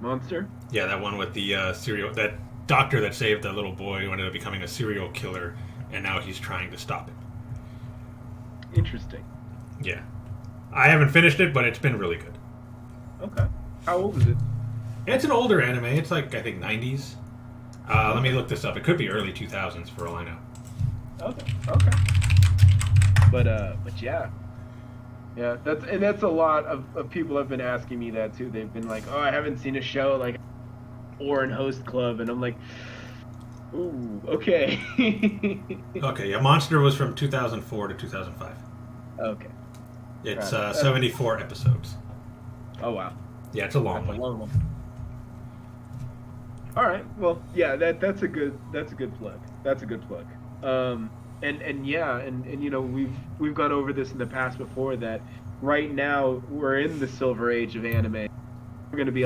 Monster? Yeah, that one with the that doctor that saved the little boy who ended up becoming a serial killer, and now he's trying to stop him. Interesting. Yeah. I haven't finished it, but it's been really good. Okay. How old is it? It's an older anime. It's like, I think, 90s. Let me look this up. It could be early 2000s for all I know. Okay. But yeah. Yeah, that's a lot of people have been asking me that too. They've been like, oh, I haven't seen a show like Orin Host Club, and I'm like, ooh, okay. Okay, yeah, Monster was from 2004 to 2005. Okay. It's 74 episodes. Oh wow. Yeah, it's a long one. A long one. All right. Well, yeah, that's a good plug. That's a good plug. And we've gone over this in the past before that right now we're in the silver age of anime. There are going to be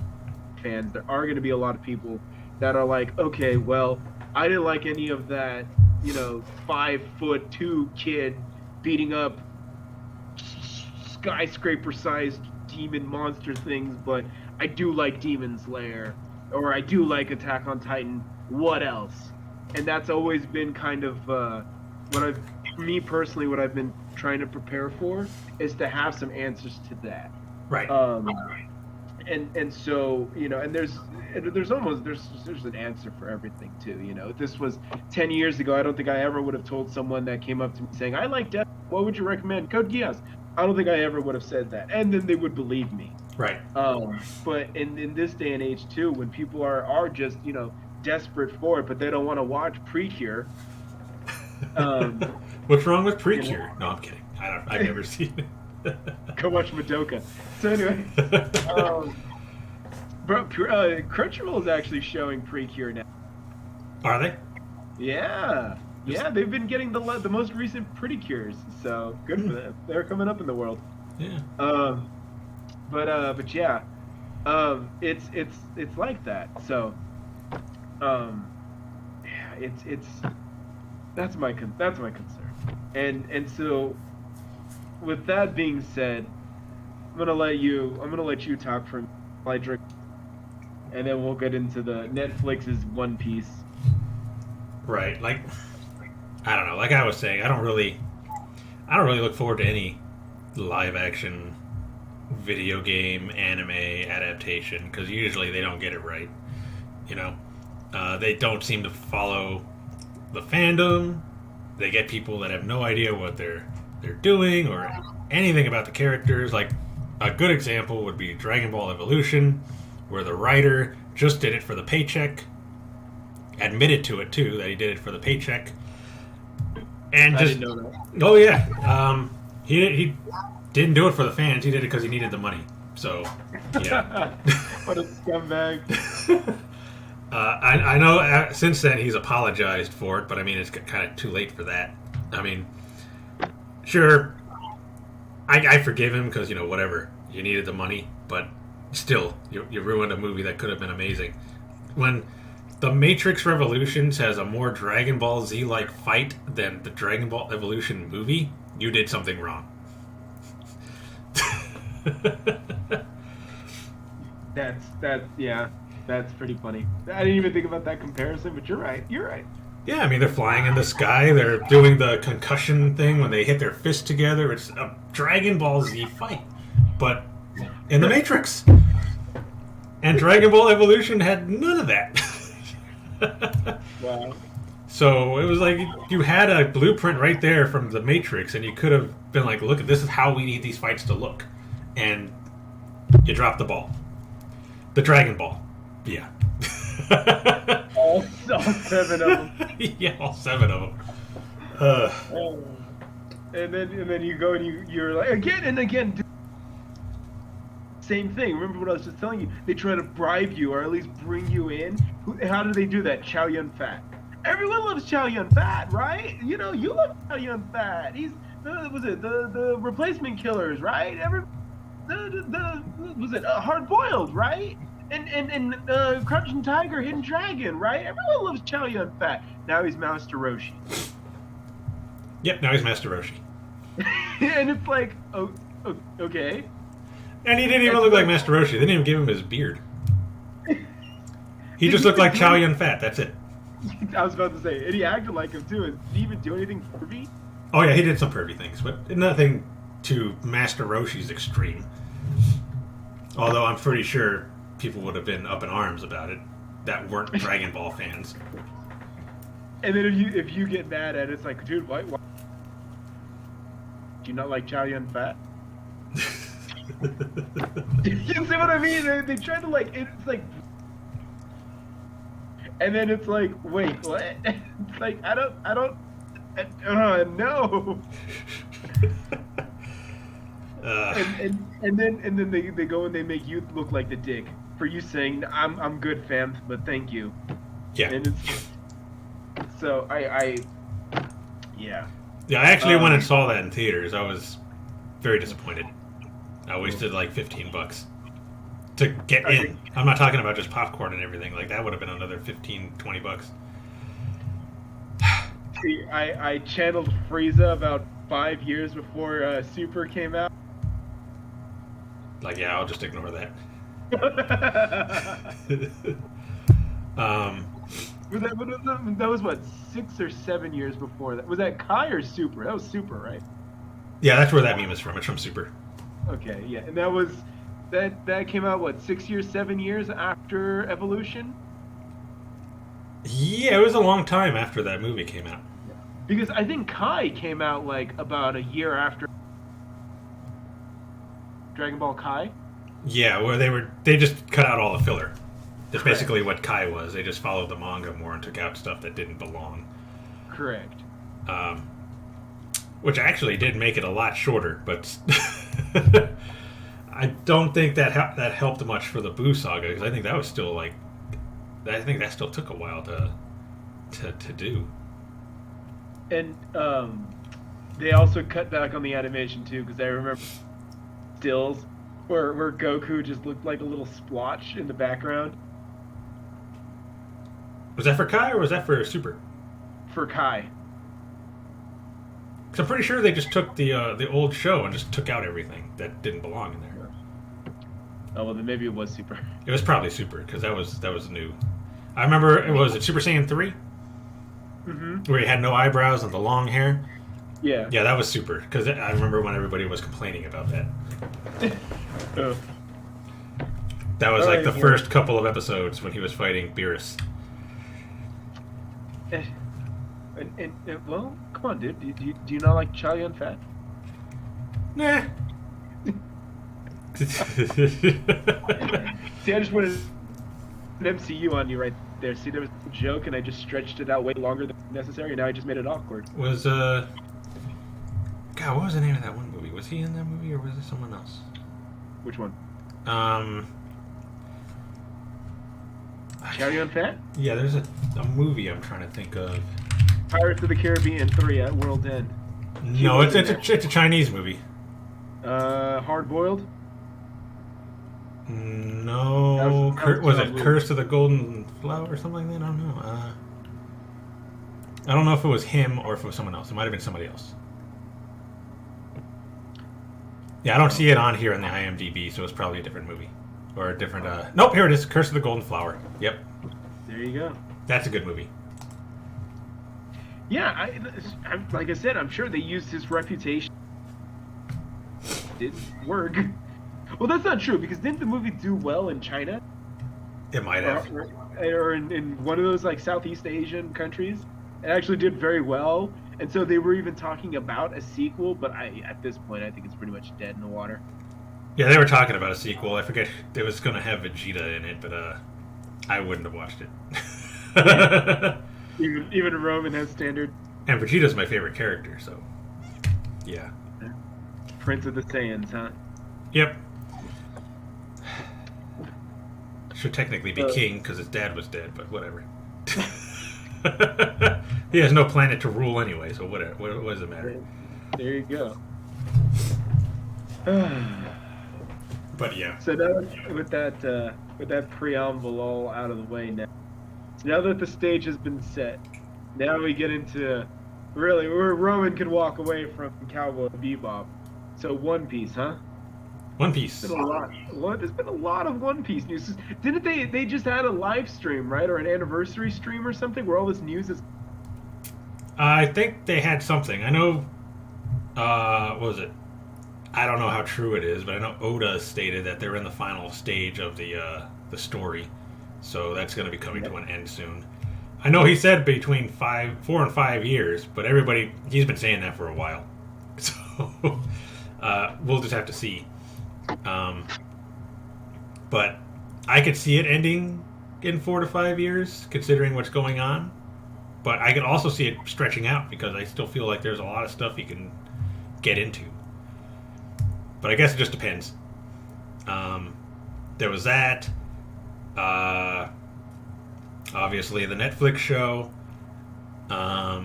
fans. There are going to be a lot of people that are like, okay, well, I didn't like any of that, 5'2" kid beating up skyscraper-sized demon monster things, but I do like Demon Slayer, or I do like Attack on Titan. What else? And that's always been kind of what I've been trying to prepare for is to have some answers to that. Right. And so and there's an answer for everything too. If this was 10 years ago, I don't think I ever would have told someone that came up to me saying I like Death What would you recommend? Code Geass. I don't think I ever would have said that, and then they would believe me. Right. But in this day and age too, when people are just desperate for it, but they don't want to watch Precure. What's wrong with Precure? No, I'm kidding. I've never seen it. Go watch Madoka. So anyway, Crunchyroll is actually showing Precure now. Are they? Yeah, they've been getting the most recent Precures, so good for them. They're coming up in the world. Yeah. But yeah, it's like that. So, yeah, it's that's my concern. And so, with that being said, I'm gonna let you talk for while I drink, and then we'll get into the Netflix's One Piece. Right. Like, I don't know. Like I was saying, I don't really look forward to any live action video game anime adaptation, because usually they don't get it right. They don't seem to follow the fandom. They get people that have no idea what they're doing or anything about the characters. Like, a good example would be Dragon Ball Evolution, where the writer just did it for the paycheck, admitted to it too, that he did it for the paycheck, and I didn't know that. Oh yeah, he didn't do it for the fans. He did it because he needed the money. So, yeah. What a scumbag. I know since then he's apologized for it, but I mean, it's kind of too late for that. I mean, sure, I forgive him because, whatever, you needed the money, but still, you ruined a movie that could have been amazing. When The Matrix Revolutions has a more Dragon Ball Z-like fight than the Dragon Ball Evolution movie, you did something wrong. That's pretty funny. I didn't even think about that comparison, but you're right. Yeah, I mean, they're flying in the sky, they're doing the concussion thing when they hit their fists together. It's a Dragon Ball Z fight, but in the Matrix. And Dragon Ball Evolution had none of that. Wow. So it was like you had a blueprint right there from the Matrix, and you could have been like, look, this is how we need these fights to look. And you dropped the ball. The Dragon Ball. Yeah. all 7 of them. Yeah, all 7 of them. And then you go and you're like, again and again. Same thing. Remember what I was just telling you? They try to bribe you or at least bring you in. How do they do that? Chow Yun Fat. Everyone loves Chow Yun Fat, right? You love Chow Yun Fat. He's the replacement killers, right? Was it Hard Boiled, right? And Crouching Tiger, Hidden Dragon, right? Everyone loves Chow Yun Fat. Now he's Master Roshi. Yep, now he's Master Roshi. And it's like, oh, okay. And he didn't even look like Master Roshi. They didn't even give him his beard. He just looked like Chow Yun Fat. That's it. I was about to say, and he acted like him too. Did he even do anything pervy? Oh yeah, he did some pervy things, but nothing to Master Roshi's extreme. Although I'm pretty sure people would have been up in arms about it that weren't Dragon Ball fans. And then if you get mad at it, it's like, dude, why do you not like Chow Yun Fat? You see what I mean? They try to it's like, and then it's like, wait, what? It's like I don't no. And then they go and they make you look like the dick for you saying I'm good, fam, but thank you. Yeah. And it's so yeah. Yeah, I actually went and saw that in theaters. I was very disappointed. I wasted like $15 to get in. I'm not talking about just popcorn and everything. Like, that would have been another $15-20. See, I channeled Frieza about 5 years before Super came out. Like, yeah, I'll just ignore that. That was what, 6 or 7 years before that. Was that Kai or Super? That was Super, right? Yeah, that's where that meme is from. It's from Super. Okay, yeah, and that came out what, 6 years, 7 years after Evolution? Yeah, it was a long time after that movie came out. Because I think Kai came out like about a year after Dragon Ball Kai. Yeah, where they just cut out all the filler. That's Correct. basically what Kai was. They just followed the manga more and took out stuff that didn't belong. Correct. Which actually did make it a lot shorter, but I don't think that helped much for the Boo saga, because I think that was still like, I think that still took a while to do. And they also cut back on the animation too, because I remember stills where Goku just looked like a little splotch in the background. Was that for Kai or was that for Super? For Kai. Because I'm pretty sure they just took the old show and just took out everything that didn't belong in there. Oh well, then maybe it was Super. It was probably Super, because that was new. I remember it Super Saiyan 3, where he had no eyebrows and the long hair. Yeah. Yeah, that was Super, because I remember when everybody was complaining about that. Oh. That was All like right, the first couple of episodes when he was fighting Beerus. And well, come on, dude. Do you not like Chow Yun Fat? Nah. See, I just wanted an MCU on you right there. See, there was a joke, and I just stretched it out way longer than necessary, and now I just made it awkward. Was God, what was the name of that one movie? Was he in that movie or was it someone else? Which one? Chow Yun Fat? Yeah, there's a movie I'm trying to think of. Pirates of the Caribbean 3 at World's End. No, it's a Chinese movie. Hard Boiled? No, was it Curse of the Golden Flower or something like that? I don't know. I don't know if it was him or if it was someone else. It might have been somebody else. Yeah, I don't see it on here in the IMDb, so it's probably a different movie. Or a different, Nope, here it is. Curse of the Golden Flower. Yep. There you go. That's a good movie. Yeah, like I said, I'm sure they used his reputation. Didn't work. Well, that's not true, because didn't the movie do well in China? It might have. Or in one of those, like, Southeast Asian countries? It actually did very well, and so they were even talking about a sequel, but at this point, I think it's pretty much dead in the water. Yeah, they were talking about a sequel. I forget it was going to have Vegeta in it, but I wouldn't have watched it. Even Roman has standard. And Vegeta's my favorite character, so yeah. Prince of the Saiyans, huh? Yep. Should technically be king because his dad was dead, but whatever. He has no planet to rule anyway, so whatever. What does it matter? There you go. But yeah. So now with that preamble all out of the way now that the stage has been set, now we get into really where Roman can walk away from Cowboy Bebop. So One Piece, huh? One Piece. There's been a lot of One Piece news. Didn't they just had a live stream, right, or an anniversary stream or something where all this news is? I think they had something. I know. What was it? I don't know how true it is, but I know Oda stated that they're in the final stage of the story, so that's going to be coming to an end soon. I know he said between 4 and 5 years, but he's been saying that for a while, so we'll just have to see. But I could see it ending in 4 to 5 years, considering what's going on. But I could also see it stretching out because I still feel like there's a lot of stuff he can get into. But I guess it just depends. There was that. Obviously, the Netflix show. I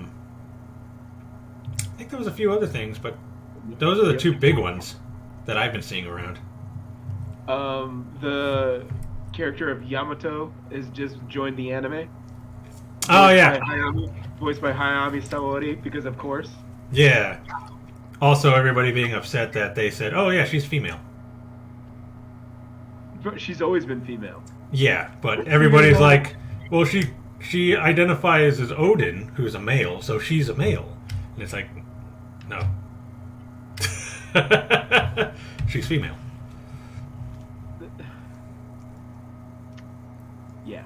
think there was a few other things, but those are the two big ones that I've been seeing around. The character of Yamato has just joined the anime. Oh, yeah. Voiced by Hayami Sawori, because of course. Yeah. Also, everybody being upset that they said, oh, yeah, she's female. But she's always been female. Yeah, but everybody's like, well, she identifies as Odin, who's a male, so she's a male. And it's like, no. She's female. Yeah.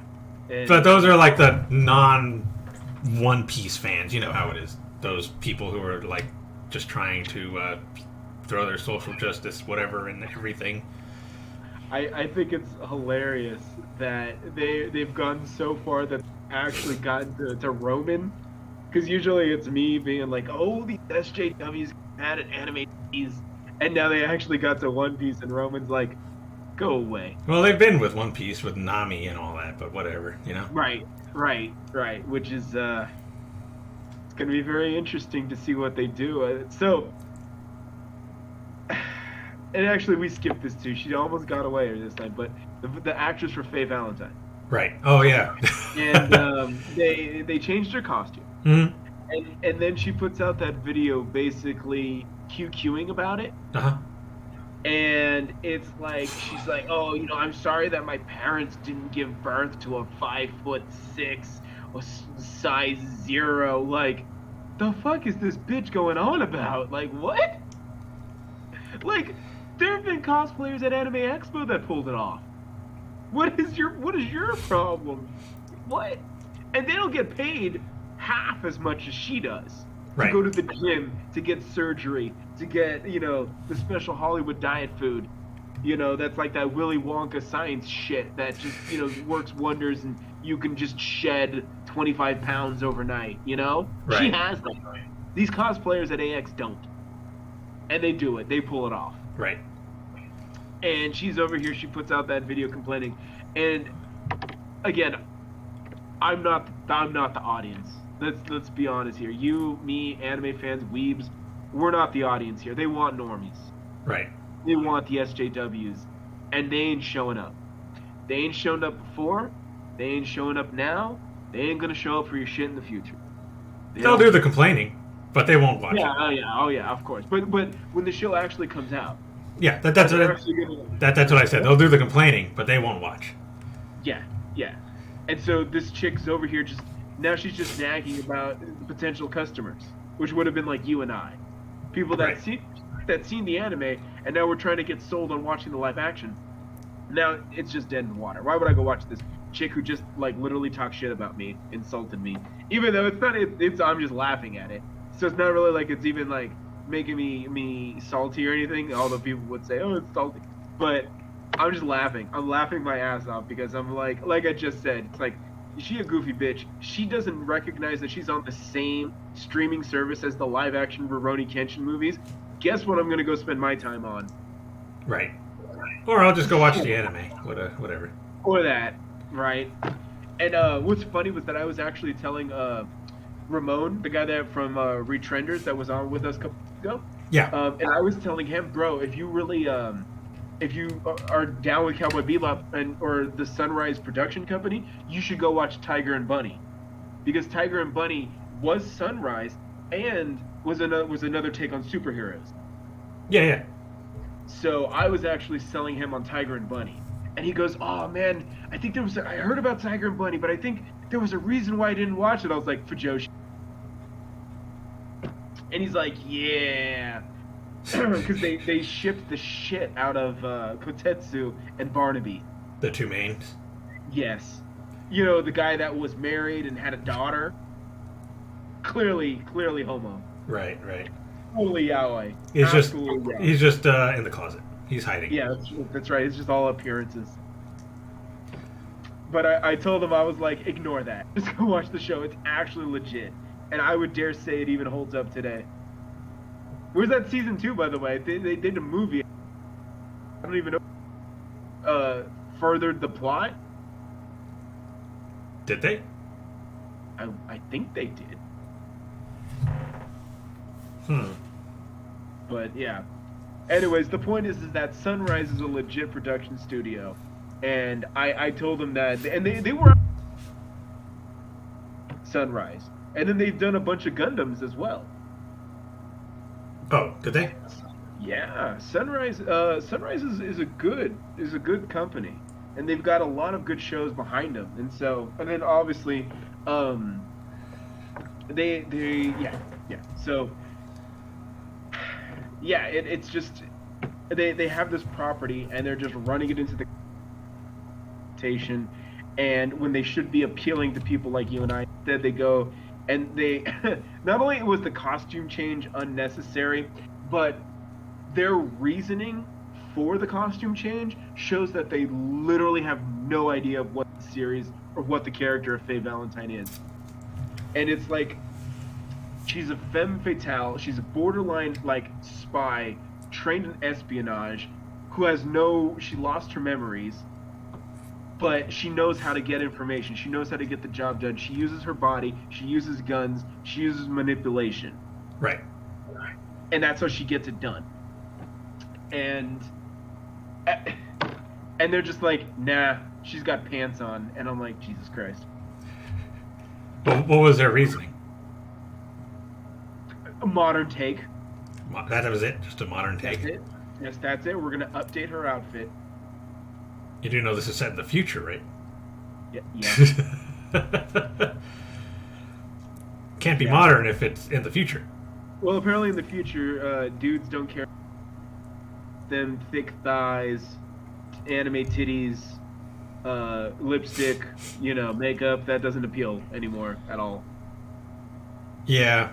But those are like the non-One Piece fans. You know how it is. those people who are like just trying to throw their social justice whatever and everything. I think it's hilarious that they've gone so far that they've actually gotten to Roman, because usually it's me being like, oh, these SJWs mad at anime tees, and now they actually got to One Piece, and Roman's like, go away. Well, they've been with One Piece with Nami and all that, but whatever, you know. Right. Which is it's going to be very interesting to see what they do. And actually, we skipped this too. She almost got away this time, but the actress for Faye Valentine. Right. Oh yeah. And they changed her costume. Mm-hmm. And then she puts out that video basically QQing about it. Uh-huh. And it's like, she's like, oh, I'm sorry that my parents didn't give birth to a 5'6" or size 0. Like, the fuck is this bitch going on about? Like, what? Like, there have been cosplayers at Anime Expo that pulled it off. What is your problem? What? And they don't get paid half as much as she does. Right. To go to the gym, to get surgery, to get, the special Hollywood diet food. That's like that Willy Wonka science shit that just, works wonders, and you can just shed 25 pounds overnight, Right. She has that. These cosplayers at AX don't. And they do it. They pull it off. Right. And she's over here. She puts out that video complaining. And again, I'm not the audience. Let's be honest here. You, me, anime fans, weebs, we're not the audience here. They want normies. Right. They want the SJWs, and they ain't showing up. They ain't shown up before. They ain't showing up now. They ain't gonna show up for your shit in the future. They'll do the complaining, but they won't watch it. Oh yeah, of course. But when the show actually comes out. Yeah, that's what I said. They'll do the complaining, but they won't watch. Yeah. And so this chick's over here she's just nagging about potential customers, which would have been like you and I. People that seen the anime, and now we're trying to get sold on watching the live action. Now it's just dead in the water. Why would I go watch this chick who just like literally talked shit about me, insulted me? Even though I'm just laughing at it. So it's not really like it's even like making me salty or anything, although people would say, oh, it's salty. But I'm just laughing. I'm laughing my ass off because I'm like I just said, it's like, is she a goofy bitch? She doesn't recognize that she's on the same streaming service as the live-action Rurouni Kenshin movies. Guess what I'm going to go spend my time on? Right. Or I'll just go watch the anime. Whatever. Or that, right? And what's funny was that I was actually telling Ramon, the guy from Retrenders that was on with us a couple weeks ago. Yeah. And I was telling him, bro, if you really... if you are down with Cowboy Bebop or the Sunrise production company, you should go watch Tiger and Bunny, because Tiger and Bunny was Sunrise and was another take on superheroes. Yeah. So I was actually selling him on Tiger and Bunny, and he goes, "Oh man, I heard about Tiger and Bunny, but I think there was a reason why I didn't watch it." I was like, "Fujoshi," and he's like, "Yeah." Because they shipped the shit out of Kotetsu and Barnaby. The two mains? Yes. The guy that was married and had a daughter. Clearly homo. Right. Totally yaoi. He's just in the closet. He's hiding. Yeah, that's right. It's just all appearances. But I told him, I was like, ignore that. Just go watch the show. It's actually legit. And I would dare say it even holds up today. Where's that season 2, by the way? They did a movie. I don't even know. Furthered the plot. Did they? I think they did. But yeah. Anyways, the point is that Sunrise is a legit production studio, and I told them that, and they were Sunrise, and then they've done a bunch of Gundams as well. Oh, did they? Yeah, Sunrise is a good company, and they've got a lot of good shows behind them, and then obviously, so yeah, it's just they have this property and they're just running it into the station, and when they should be appealing to people like you and I, instead they go, And they not only was the costume change unnecessary, but their reasoning for the costume change shows that they literally have no idea of what the series or what the character of Faye Valentine is. And it's like she's a femme fatale, she's a borderline like spy trained in espionage who has she lost her memories, but she knows how to get information. She knows how to get the job done. She uses her body. She uses guns. She uses manipulation. Right. And that's how she gets it done. And they're just like, nah, she's got pants on. And I'm like, Jesus Christ. What was their reasoning? A modern take. That was it? Just a modern take? That's it. Yes, that's it. We're going to update her outfit. You do know this is set in the future, right? Yeah. Can't be modern if it's in the future. Well, apparently in the future, dudes don't care. Them thick thighs, anime titties, lipstick, makeup, that doesn't appeal anymore at all. Yeah.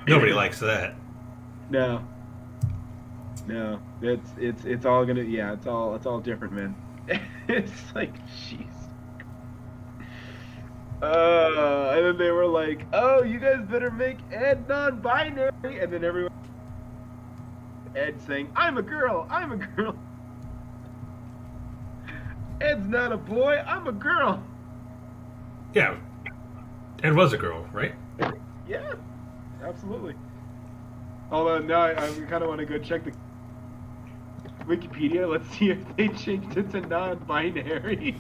Nobody likes that. No. It's all gonna, it's all different, man. It's like, jeez. And then they were like, oh, you guys better make Ed non-binary. And then everyone, Ed saying, I'm a girl. Ed's not a boy, I'm a girl. Yeah. Ed was a girl, right? Yeah, absolutely. Although now I kind of want to go check the Wikipedia. Let's see if they changed it to non-binary.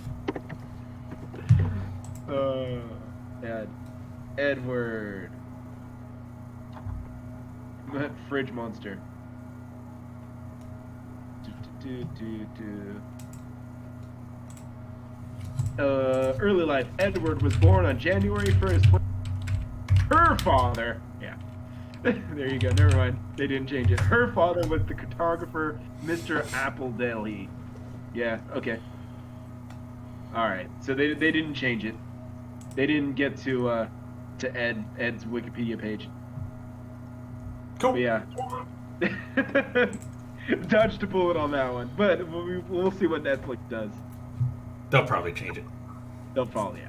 Edward. Fridge monster. Early life. Edward was born on January 1st. Her father. Yeah. There you go. Never mind. They didn't change it. Her father was the cartographer, Mr. Appledale. Yeah. Okay. All right. So they didn't change it. They didn't get to Ed's Wikipedia page. Cool. But yeah. Dodged a bullet on that one, but we'll see what Netflix does. They'll probably change it. They'll probably,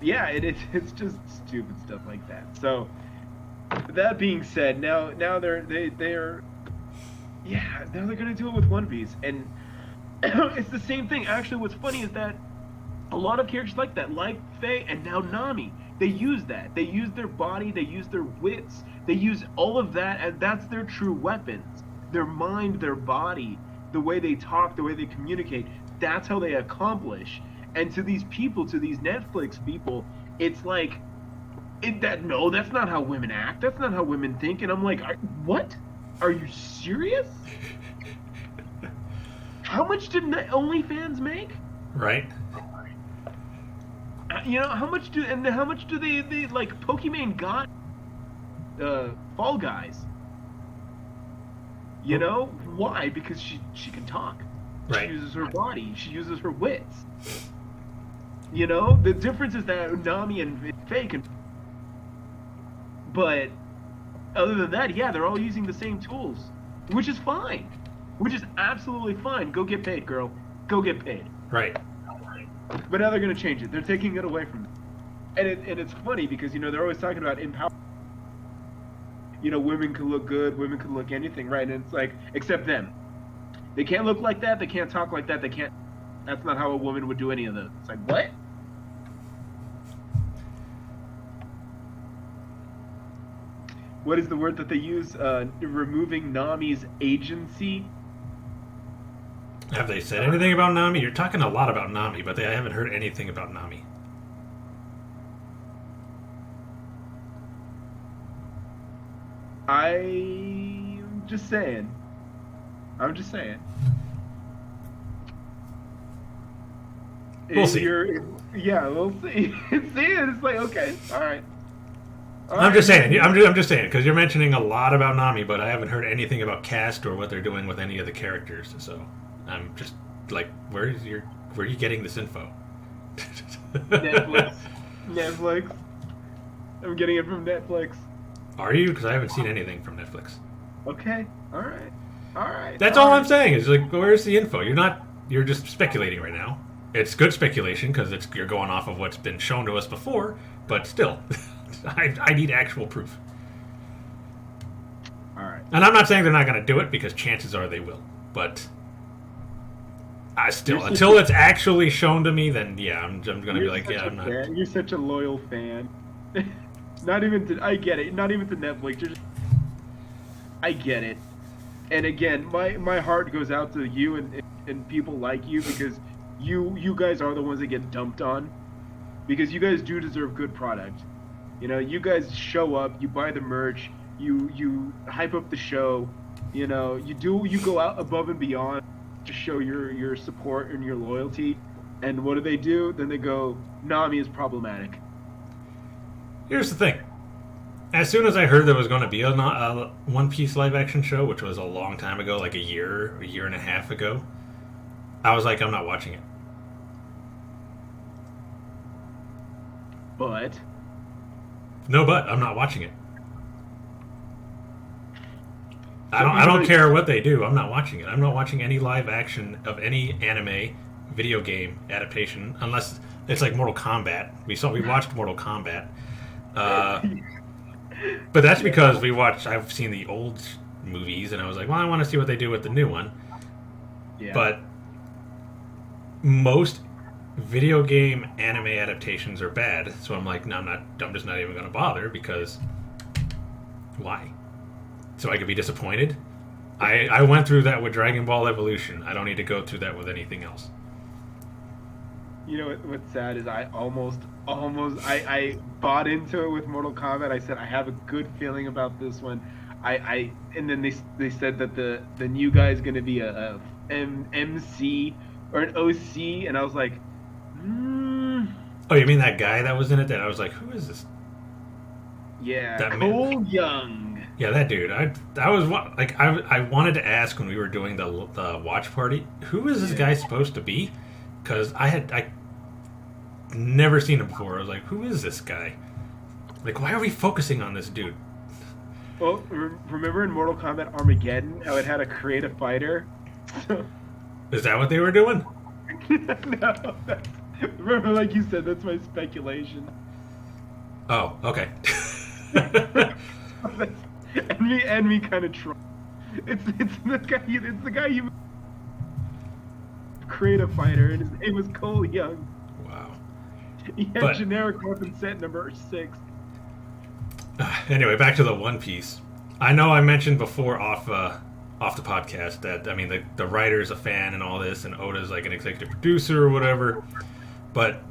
yeah. It's just stupid stuff like that. So that being said, now they're gonna do it with One Piece, and it's the same thing. Actually, what's funny is that a lot of characters like that, like Faye and now Nami, they use that. They use their body, they use their wits, they use all of that, and that's their true weapons. Their mind, their body, the way they talk, the way they communicate. That's how they accomplish. And to these people, to these Netflix people, it's like, that's not how women act. That's not how women think. And I'm like, what? Are you serious? How much did OnlyFans make? Right. How much do they like Pokemon got Fall Guys? Why? Because she can talk. Right. She uses her body. She uses her wits. The difference is that Nami and Faye can. But other than that, yeah, they're all using the same tools, which is fine. Which is absolutely fine. Go get paid, girl. Go get paid. Right. But now they're going to change it. They're taking it away from them. And it's funny because, they're always talking about empowerment. Women can look good. Women can look anything, right? And it's like, except them. They can't look like that. They can't talk like that. They can't. That's not how a woman would do any of those. It's like, what? What is the word that they use? Removing Nami's agency. Have they said anything about Nami? You're talking a lot about Nami, but I haven't heard anything about Nami. I'm just saying. We'll see. Yeah, we'll see. It's like, okay, all right. I'm just saying, because you're mentioning a lot about Nami, but I haven't heard anything about cast or what they're doing with any of the characters. So I'm just like, where are you getting this info? Netflix. I'm getting it from Netflix. Are you? Because I haven't seen anything from Netflix. Okay. All right. All right. That's all I'm saying. Is like, where's the info? You're just speculating right now. It's good speculation because you're going off of what's been shown to us before, but still, I need actual proof. All right. And I'm not saying they're not going to do it because chances are they will. But until it's actually shown to me, then yeah, I'm going to be like, yeah, I'm not. Fan. You're such a loyal fan. I get it. Not even to Netflix. I get it. And again, my heart goes out to you and people like you because you guys are the ones that get dumped on because you guys do deserve good product. You know, you guys show up, you buy the merch, you hype up the show, you know, you go out above and beyond to show your support and your loyalty. And what do? Then they go, Nami is problematic. Here's the thing. As soon as I heard there was going to be a One Piece live action show, which was a long time ago, like a year and a half ago, I was like, I'm not watching it. But I'm not watching it. I don't care what they do. I'm not watching it. I'm not watching any live action of any anime, video game adaptation, unless it's like Mortal Kombat. We watched Mortal Kombat, but that's because I've seen the old movies, and I was like, well, I want to see what they do with the new one. Yeah. But most video game anime adaptations are bad, so I'm like, no, I'm just not even going to bother because why? So I could be disappointed. I went through that with Dragon Ball Evolution. I don't need to go through that with anything else. You know what's sad is I almost I bought into it with Mortal Kombat. I said I have a good feeling about this one. And then they said that the new guy is going to be a MC or an OC, and I was like, Oh, you mean that guy that was in it? That I was like, who is this? Yeah, that Cole Young. Yeah, that dude. I wanted to ask when we were doing the watch party, who is this guy supposed to be? Because I never seen him before. I was like, who is this guy? Like, why are we focusing on this dude? Well, remember in Mortal Kombat Armageddon how it had a creative fighter? Is that what they were doing? No. Remember, like you said, that's my speculation. Oh, okay. and me kind of troll. It's the guy you creative fighter, and his name was Cole Young. Wow. He had generic weapon set number 6. Anyway, back to the One Piece. I know I mentioned before off the podcast that, I mean, the writer's a fan and all this, and Oda's like an executive producer or whatever, but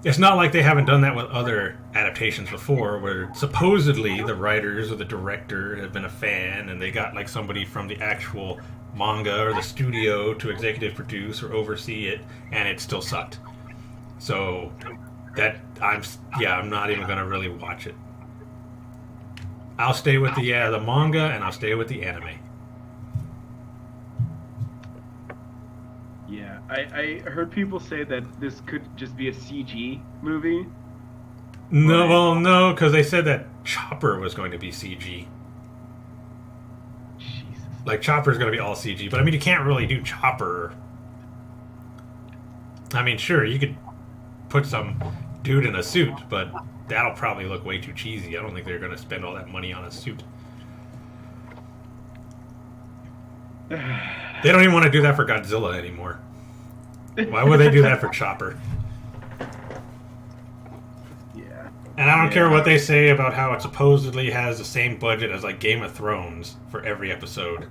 it's not like they haven't done that with other adaptations before, where supposedly the writers or the director have been a fan, and they got like somebody from the actual manga or the studio to executive produce or oversee it, and it still sucked. So I'm not even gonna really watch it. I'll stay with the manga, and I'll stay with the anime. Yeah, I heard people say that this could just be a CG movie. No, because they said that Chopper was going to be CG. Jesus. Like, Chopper's going to be all CG, but I mean, you can't really do Chopper. I mean, sure, you could put some dude in a suit, but that'll probably look way too cheesy. I don't think they're going to spend all that money on a suit. They don't even want to do that for Godzilla anymore. Why would they do that for Chopper? Yeah. And I don't care what they say about how it supposedly has the same budget as like Game of Thrones for every episode.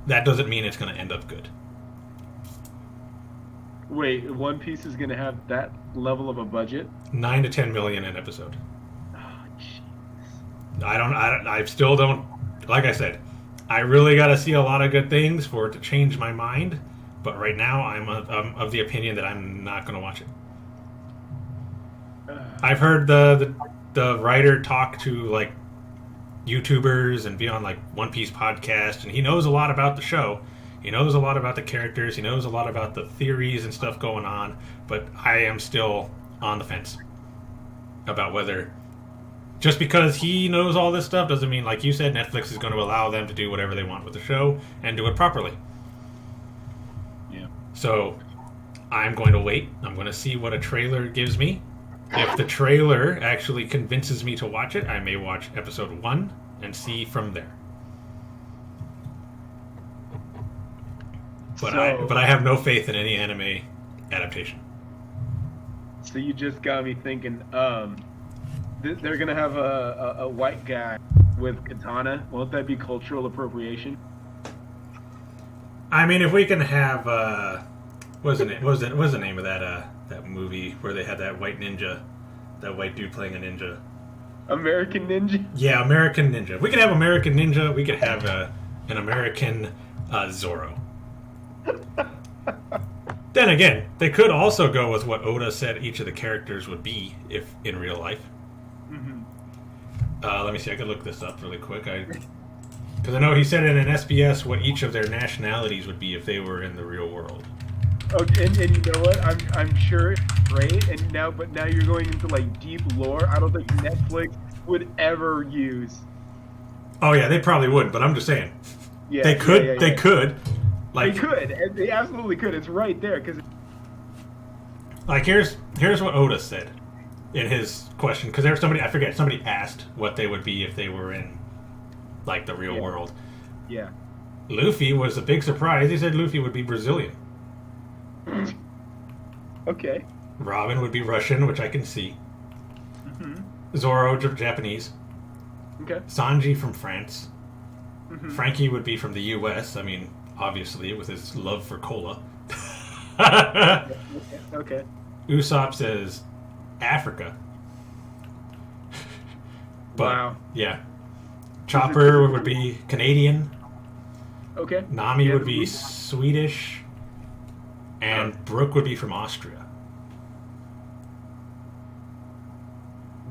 That doesn't mean it's going to end up good. Wait, One Piece is going to have that level of a budget? 9 to 10 million an episode. Oh, jeez. I still don't, like I said, I really got to see a lot of good things for it to change my mind. But right now, I'm of the opinion that I'm not going to watch it. I've heard the writer talk to like YouTubers and be on like One Piece podcast, and he knows a lot about the show. He knows a lot about the characters. He knows a lot about the theories and stuff going on. But I am still on the fence about whether just because he knows all this stuff doesn't mean, like you said, Netflix is going to allow them to do whatever they want with the show and do it properly. Yeah. So I'm going to wait. I'm going to see what a trailer gives me. If the trailer actually convinces me to watch it, I may watch episode 1 and see from there. But I have no faith in any anime adaptation. So you just got me thinking. They're gonna have a white guy with katana. Won't that be cultural appropriation? I mean, if we can have what was the name of that movie where they had that white ninja, that white dude playing a ninja? American Ninja. Yeah, American Ninja. We could have American Ninja. We could have an American Zorro. Then again, they could also go with what Oda said each of the characters would be if in real life. Mm-hmm. Let me see. I could look this up really quick. Because I know he said in an SBS what each of their nationalities would be if they were in the real world. Okay, and you know what? I'm sure it's great. But now you're going into like deep lore. I don't think Netflix would ever use. Oh yeah, they probably would. But I'm just saying. Yeah, they could. Yeah. They could. Like, they could. They absolutely could. It's right there. Like here's what Oda said in his question, because there was somebody asked what they would be if they were in like the real world. Yeah. Luffy was a big surprise. He said Luffy would be Brazilian. Okay. Robin would be Russian, which I can see. Mm-hmm. Zoro, Japanese. Okay. Sanji from France. Mm-hmm. Frankie would be from the U.S. I mean, obviously, with his love for cola. Okay. Usopp says Africa. But, wow. Yeah. Chopper would be Canadian. Okay. Nami would be Swedish. And Brooke would be from Austria.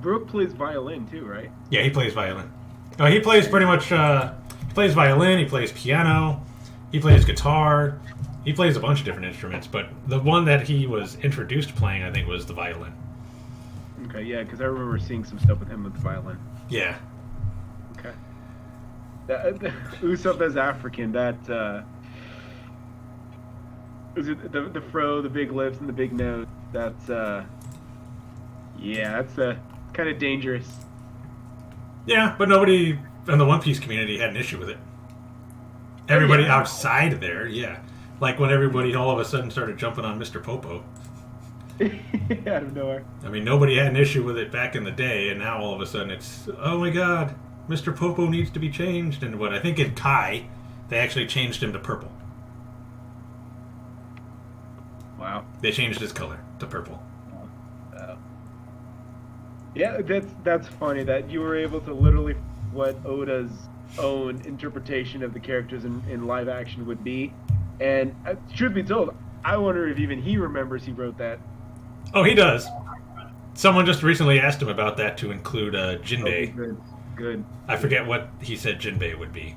Brooke plays violin too, right? Yeah, he plays violin. Oh, he plays pretty much... he plays violin, he plays piano, he plays guitar, he plays a bunch of different instruments, but the one that he was introduced playing, I think, was the violin. Okay, yeah, because I remember seeing some stuff with him with the violin. Yeah. Okay. Usopp as African, that... is it the fro, the big lips, and the big nose? That's, yeah, that's kind of dangerous. Yeah, but nobody in the One Piece community had an issue with it. Everybody outside there, yeah. Like when everybody all of a sudden started jumping on Mr. Popo. Out of nowhere. I mean, nobody had an issue with it back in the day, and now all of a sudden it's, oh my god, Mr. Popo needs to be changed. And what I think in Kai, they actually changed him to purple. Wow. They changed his color to purple. Yeah, that's funny that you were able to literally what Oda's own interpretation of the characters in live action would be. And truth be told, I wonder if even he remembers he wrote that. Oh, he does. Someone just recently asked him about that to include Jinbei. Oh, good. I forget what he said Jinbei would be.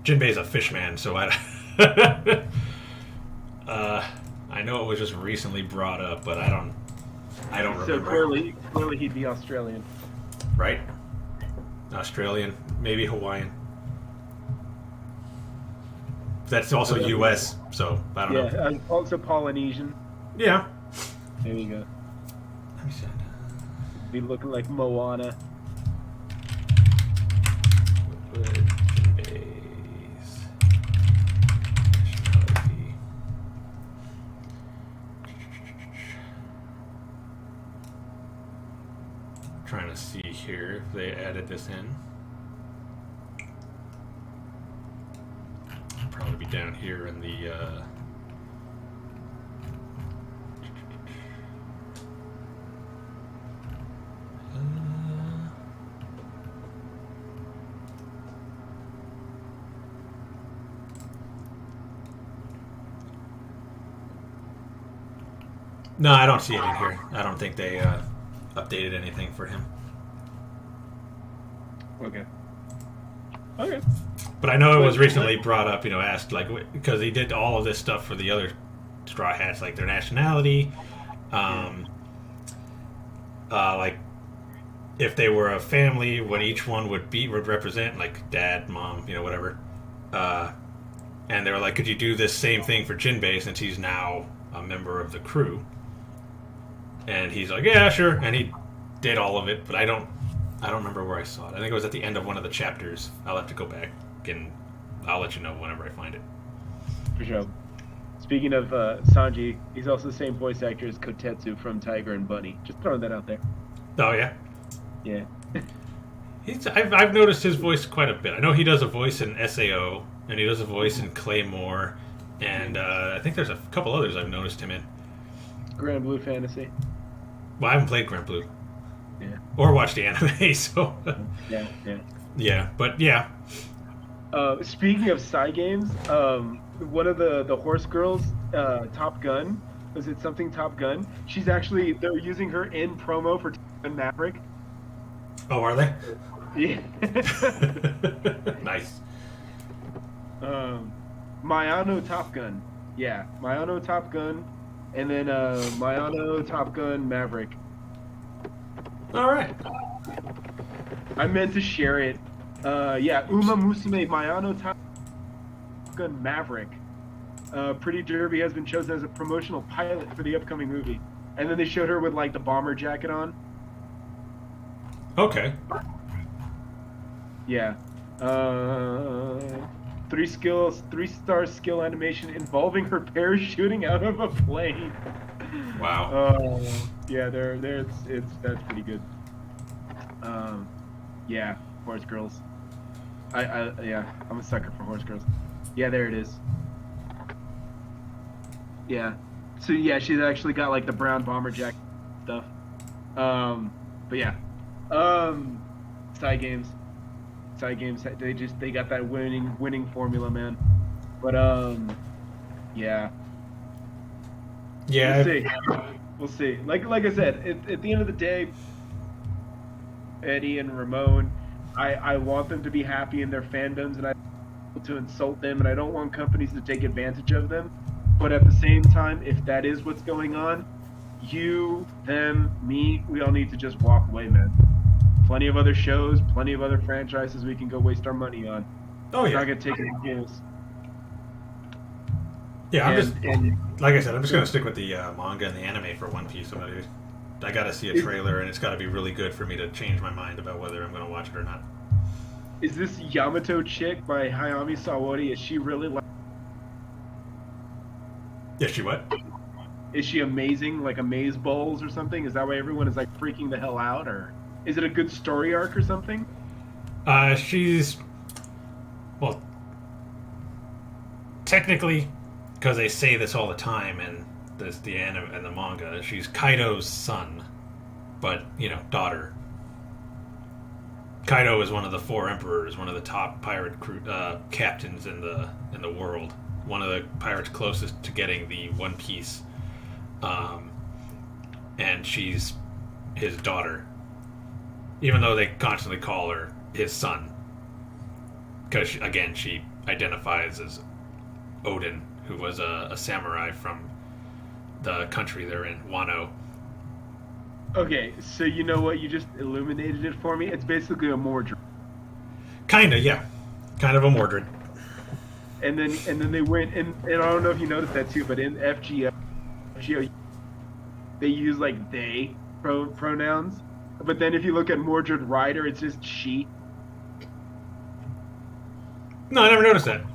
Jinbei's a fish man, so I know it was just recently brought up, but I don't remember. So clearly he'd be Australian. Right? Australian, maybe Hawaiian. That's also U.S., so I don't know. Yeah, also Polynesian. Yeah. There you go. Let me see. Be looking like Moana. Trying to see here if they added this in. It'll probably be down here in the No, I don't see it in here. I don't think they updated anything for him. Okay. But I know it was recently brought up, asked, like, because he did all of this stuff for the other Straw Hats, like their nationality, like if they were a family, what each one would represent, like dad, mom, whatever. And they were like, could you do this same thing for Jinbei since he's now a member of the crew? And he's like, yeah, sure. And he did all of it, but I don't remember where I saw it. I think it was at the end of one of the chapters. I'll have to go back and I'll let you know whenever I find it. For sure. Speaking of Sanji, he's also the same voice actor as Kotetsu from Tiger and Bunny. Just throwing that out there. Oh, yeah? Yeah. I've noticed his voice quite a bit. I know he does a voice in SAO, and he does a voice in Claymore, and I think there's a couple others I've noticed him in. Grand Blue Fantasy. Well, I haven't played Grand Blue. Yeah. Or watched the anime, so... Yeah. Yeah, but yeah. Speaking of Psy games, one of the horse girls, Top Gun, was it something Top Gun? They're using her in promo for Top Gun Maverick. Oh, are they? Yeah. Nice. Mayano Top Gun. Yeah, Mayano Top Gun, and then Mayano Top Gun Maverick. All right. I meant to share it. Yeah, Uma Musume Mayano Top Gun Maverick. Pretty Derby has been chosen as a promotional pilot for the upcoming movie. And then they showed her with, like, the bomber jacket on. Okay. Yeah. 3-star skill animation involving her parachuting out of a plane. Wow. Yeah, that's pretty good. Yeah, horse girls. Yeah, I'm a sucker for horse girls. Yeah, there it is. Yeah. So yeah, she's actually got like the brown bomber jacket stuff. But yeah. Side games. They got that winning formula, man. But yeah. Yeah. We'll see. Like I said, at the end of the day, Eddie and Ramon, I want them to be happy in their fandoms, and I don't want to insult them, and I don't want companies to take advantage of them. But at the same time, if that is what's going on, you, them, me, we all need to just walk away, man. Plenty of other shows, plenty of other franchises we can go waste our money on. Oh, yeah. Not gonna take any fools. Yeah, like I said, I'm just going to stick with the manga and the anime for One Piece. I got to see a trailer, and it's got to be really good for me to change my mind about whether I'm going to watch it or not. Is this Yamato chick by Hayami Sawori, is she really like... Is she what? Is she amazing, like amaze bowls or something? Is that why everyone is like freaking the hell out, or is it a good story arc or something? She's... Well, technically... Because they say this all the time in the anime and the manga, she's Kaido's son, but daughter. Kaido is one of the 4 emperors, one of the top pirate captains in the world, one of the pirates closest to getting the One Piece, and she's his daughter. Even though they constantly call her his son, because she identifies as Odin, who was a samurai from the country they're in, Wano. Okay, so you know what? You just illuminated it for me. It's basically a Mordred. Kinda, yeah. Kind of a Mordred. And then they went, and I don't know if you noticed that too, but in FGO they use like they pronouns. But then if you look at Mordred Rider, it's just she. No, I never noticed that.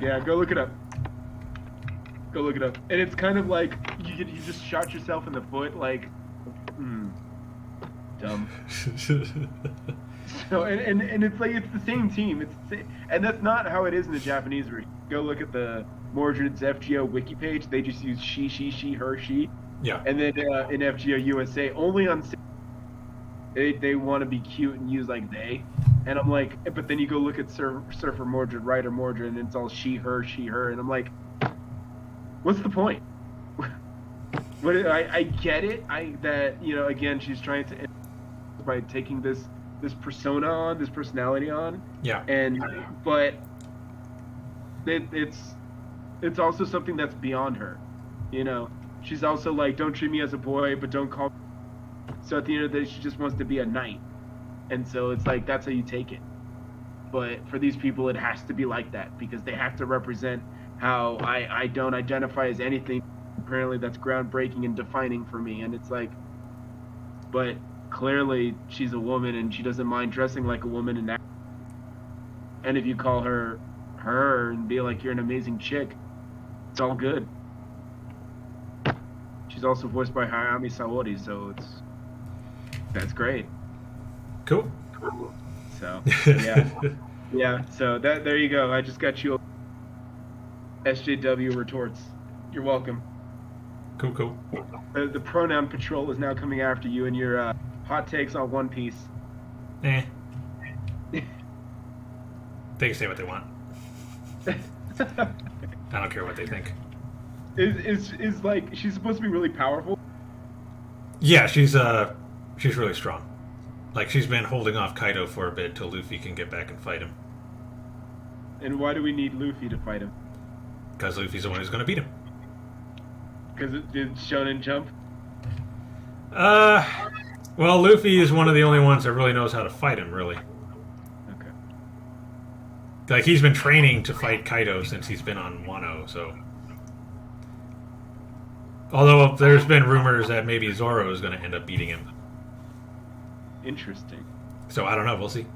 Yeah, go look it up. And it's kind of like you just shot yourself in the foot, like, dumb. So and it's like it's the same team. And that's not how it is in the Japanese version. Go look at the Mordred's FGO wiki page. They just use she, her, she. Yeah. And then in FGO USA, only on they want to be cute and use like they. And I'm like, but then you go look at Surfer Mordred, Rider Mordred, and it's all she, her, and I'm like, what's the point? I get it. That again, she's trying to by taking this persona on, this personality on. Yeah. But it's also something that's beyond her. She's also like, don't treat me as a boy, but don't call me. So at the end of the day, she just wants to be a knight. And so it's like that's how you take it. But for these people, it has to be like that because they have to represent how I don't identify as anything. Apparently, that's groundbreaking and defining for me. And it's like, but clearly she's a woman and she doesn't mind dressing like a woman. And if you call her and be like, you're an amazing chick, it's all good. She's also voiced by Hayami Sawadi, so that's great. Cool. So yeah, yeah. So there you go. I just got you SJW retorts. You're welcome. Cool. The pronoun patrol is now coming after you and your hot takes on One Piece. They can say what they want. I don't care what they think. Is like she's supposed to be really powerful? Yeah, she's really strong. Like she's been holding off Kaido for a bit till Luffy can get back and fight him. And why do we need Luffy to fight him? Because Luffy's the one who's going to beat him. Because it did Shonen Jump? Well, Luffy is one of the only ones that really knows how to fight him, really. Okay. Like, he's been training to fight Kaido since he's been on Wano, so... Although, there's been rumors that maybe Zoro is going to end up beating him. Interesting. So, I don't know, we'll see.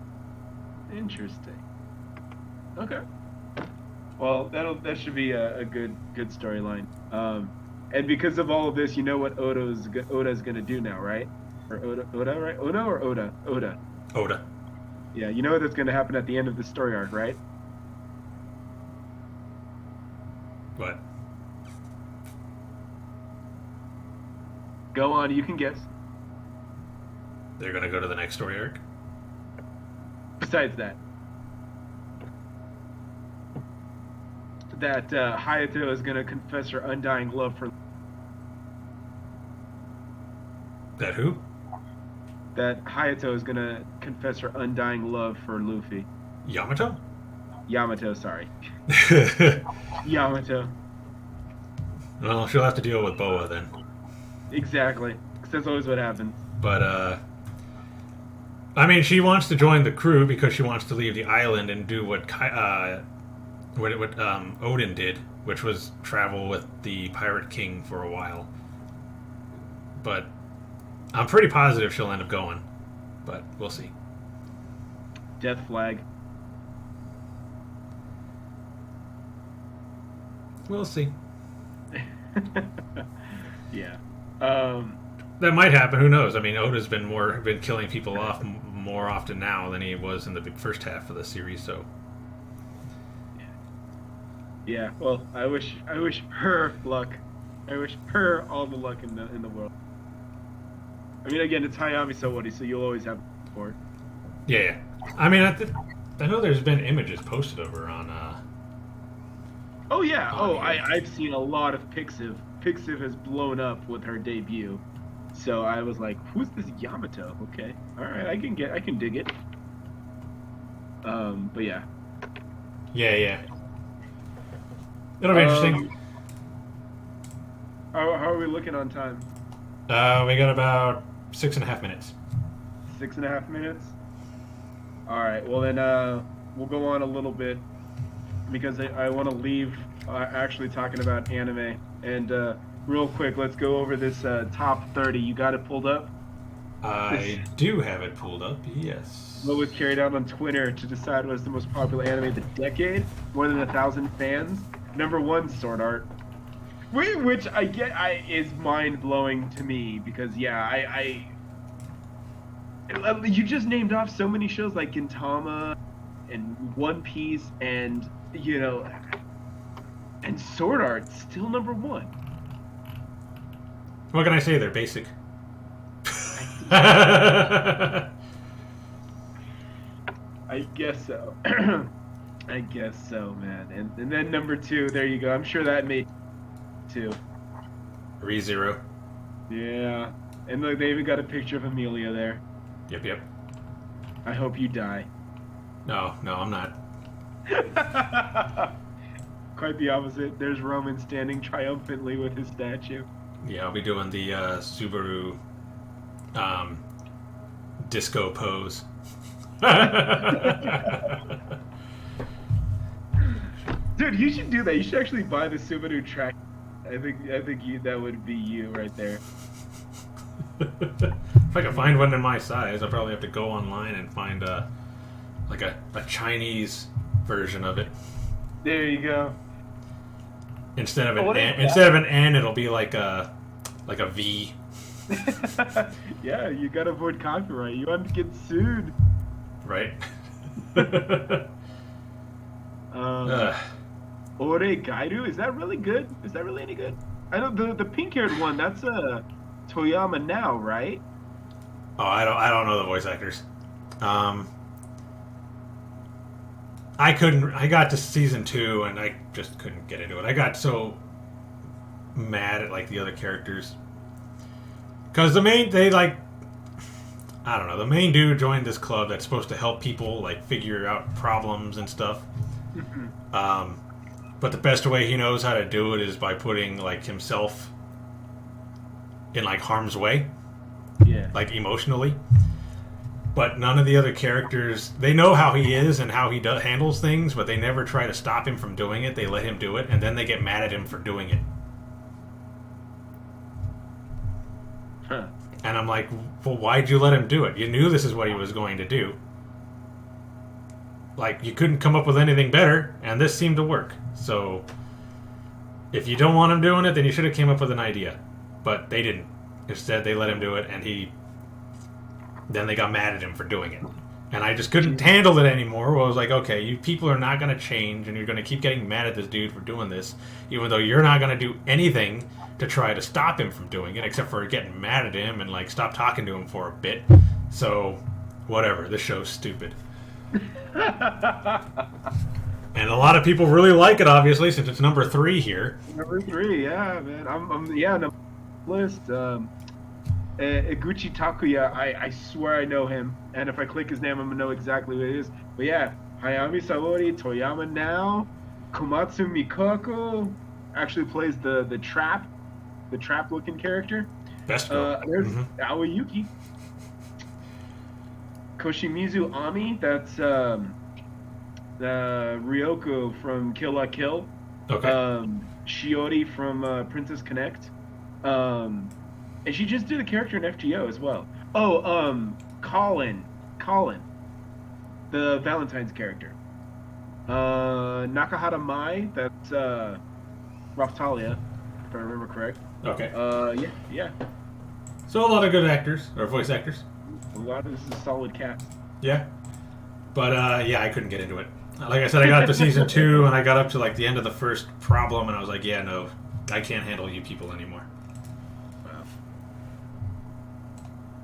Interesting. Okay. Well, that should be a good storyline. And because of all of this, you know what Oda's going to do now, right? Or Oda, right? Oda or Oda? Oda. Yeah, you know that's going to happen at the end of the story arc, right? What? Go on, you can guess. They're going to go to the next story arc? Besides that. That Hayato is going to confess her undying love for... That who? That Hayato is going to confess her undying love for Luffy. Yamato? Yamato, sorry. Yamato. Well, she'll have to deal with Boa then. Exactly. Because that's always what happens. But, I mean, she wants to join the crew because she wants to leave the island and do what Odin did, which was travel with the Pirate King for a while. But I'm pretty positive she'll end up going. But we'll see. Death flag. We'll see. Yeah. That might happen. Who knows? I mean, Oda's been killing people off more often now than he was in the first half of the series. So. Yeah. Well, I wish her luck. I wish her all the luck in the world. I mean, again, it's Hayami Sawadi, so you'll always have support. Yeah. I mean, I know there's been images posted over on. Oh yeah. I've seen a lot of Pixiv. Pixiv has blown up with her debut. So I was like, who's this Yamato? Okay. Alright, I can dig it. But yeah. Yeah. It'll be interesting. How are we looking on time? We got about 6.5 minutes. 6.5 minutes? Alright, well then we'll go on a little bit because I want to leave actually talking about anime. And real quick, let's go over this top 30. You got it pulled up? I do have it pulled up, yes. What was carried out on Twitter to decide what was the most popular anime of the decade? More than 1,000 fans. Number 1, Sword Art. Which I get is mind-blowing to me because, yeah, you just named off so many shows like Gintama and One Piece and, you know, and Sword Art still number 1. What can I say? They're basic. I guess so. I guess so, man. And then number 2, there you go. I'm sure that made 2. ReZero. Yeah. And look, they even got a picture of Amelia there. Yep. I hope you die. No, I'm not. Quite the opposite. There's Roman standing triumphantly with his statue. Yeah, I'll be doing the Subaru disco pose. Dude, you should do that. You should actually buy the Subaru track. I think that would be you right there. If I can find one in my size, I'll probably have to go online and find like a Chinese version of it. There you go. Instead of an N, it'll be like a V. Yeah, you gotta avoid copyright. You want to get sued. Right. Ore Gairu, is that really good? Is that really any good? I know the pink-haired one. That's Toyama now, right? Oh, I don't know the voice actors. I couldn't. I got to season 2 and I just couldn't get into it. I got so mad at like the other characters because the main dude joined this club that's supposed to help people like figure out problems and stuff. But the best way he knows how to do it is by putting like himself in like harm's way, like emotionally. But none of the other characters, they know how he is and how he handles things, but they never try to stop him from doing it. They let him do it, and then they get mad at him for doing it. Huh. And I'm like, well, why'd you let him do it? You knew this is what he was going to do. Like, you couldn't come up with anything better, and this seemed to work. So, if you don't want him doing it, then you should have came up with an idea. But they didn't. Instead, they let him do it, and then they got mad at him for doing it. And I just couldn't handle it anymore. I was like, okay, you people are not going to change, and you're going to keep getting mad at this dude for doing this, even though you're not going to do anything to try to stop him from doing it, except for getting mad at him and, like, stop talking to him for a bit. So, whatever. This show's stupid. And a lot of people really like it, obviously, since it's number 3 here. Number 3, yeah, man. I'm on the list. Eguchi Takuya, I swear I know him, and if I click his name, I'm gonna know exactly who it is. But yeah, Hayami Saori, Toyama now, Komatsu Mikako actually plays the trap looking character. Best girl. There's Aoyuki. Koshimizu Ami, that's Ryoko from Kill la Kill. Okay. Shiori from Princess Connect. And she just did a character in FGO as well. Oh, Colin, the Valentine's character. Nakahara Mai, that's Raftalia, if I remember correct. Okay. Yeah. So a lot of good actors, or voice actors. A lot of this is a solid cast. Yeah. But, I couldn't get into it. Like I said, I got up to season 2, and I got up to, like, the end of the first problem, and I was like, yeah, no, I can't handle you people anymore. Wow.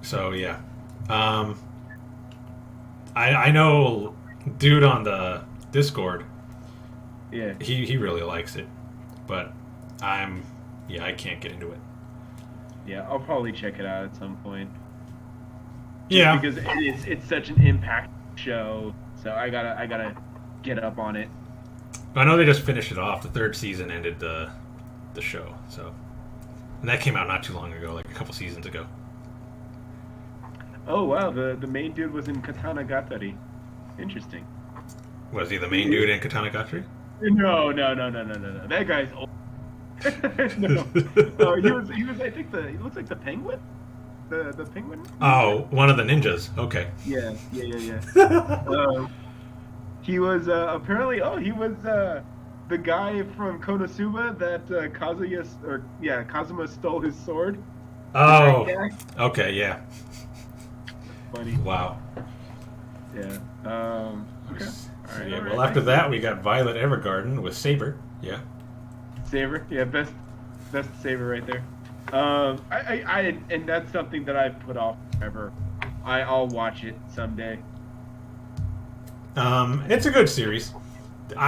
So, yeah. I know dude on the Discord, Yeah. he really likes it, but I can't get into it. Yeah, I'll probably check it out at some point. Yeah. Because it's such an impact show, so I gotta get up on it. I know they just finished it off. The 3rd season ended the show, so, and that came out not too long ago, like a couple seasons ago. Oh wow, the main dude was in Katana Gatari. Interesting. Was he the main dude in Katana Gatari? No. That guy's old. No. He was. I think he looks like the penguin. The penguin. Oh, one of the ninjas. Okay. Yeah. He was apparently. Oh, he was the guy from Konosuba that Kazuma stole his sword. Oh. Okay. Yeah. Funny. Wow. Yeah. Okay. All right. Yeah. Well, after that, we got Violet Evergarden with Saber. Yeah. Saber. Yeah. Best Saber right there. And that's something that I've put off forever. I'll watch it someday. It's a good series. The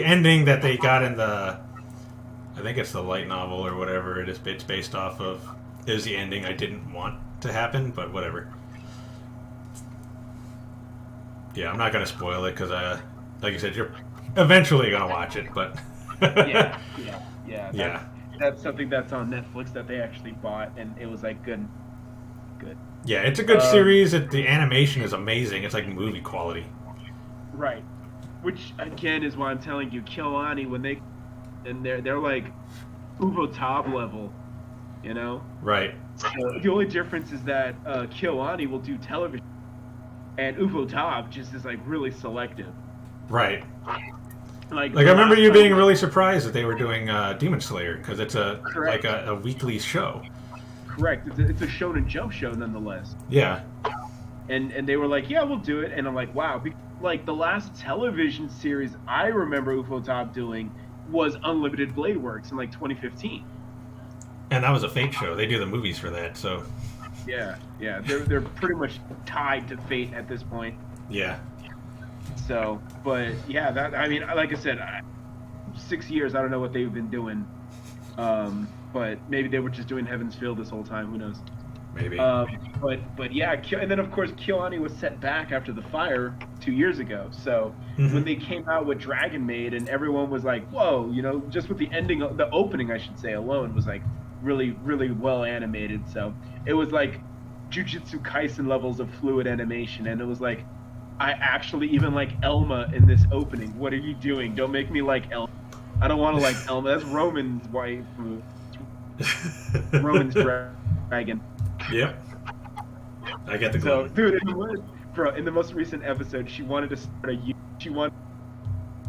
ending that they got in I think it's the light novel or whatever it's based off of, is the ending I didn't want to happen, but whatever. Yeah, I'm not gonna spoil it because like you said, you're eventually gonna watch it, but yeah. Yeah. That's something that's on Netflix that they actually bought, and it was like good. Yeah, it's a good series. The animation is amazing. It's like movie quality. Right. Which again is why I'm telling you, Kyoani when they're like Uvo Tab level, you know. Right. So the only difference is that Kyoani will do television, and Uvo Tab just is like really selective. Right. Like I remember you being really surprised that they were doing Demon Slayer because it's like a weekly show. Correct. It's a Shonen Jump show nonetheless. Yeah. And they were like, yeah, we'll do it. And I'm like, wow. Like the last television series I remember Ufotable doing was Unlimited Blade Works in like 2015. And that was a Fate show. They do the movies for that, so. Yeah. They're pretty much tied to Fate at this point. Yeah. So, but yeah, like I said, 6 years. I don't know what they've been doing. But maybe they were just doing Heaven's Feel this whole time. Who knows? Maybe. But yeah, and then of course Kyoani was set back after the fire 2 years ago. So when they came out with Dragon Maid, and everyone was like, "Whoa!" You know, just with the ending, the opening, I should say, alone was like really, really well animated. So it was like Jujutsu Kaisen levels of fluid animation, and it was like, I actually even like Elma in this opening. What are you doing? Don't make me like Elma. I don't want to like Elma. That's Roman's wife. Roman's dragon. Yep. I get the glow. glow. So, dude, in the most recent episode, she wanted to start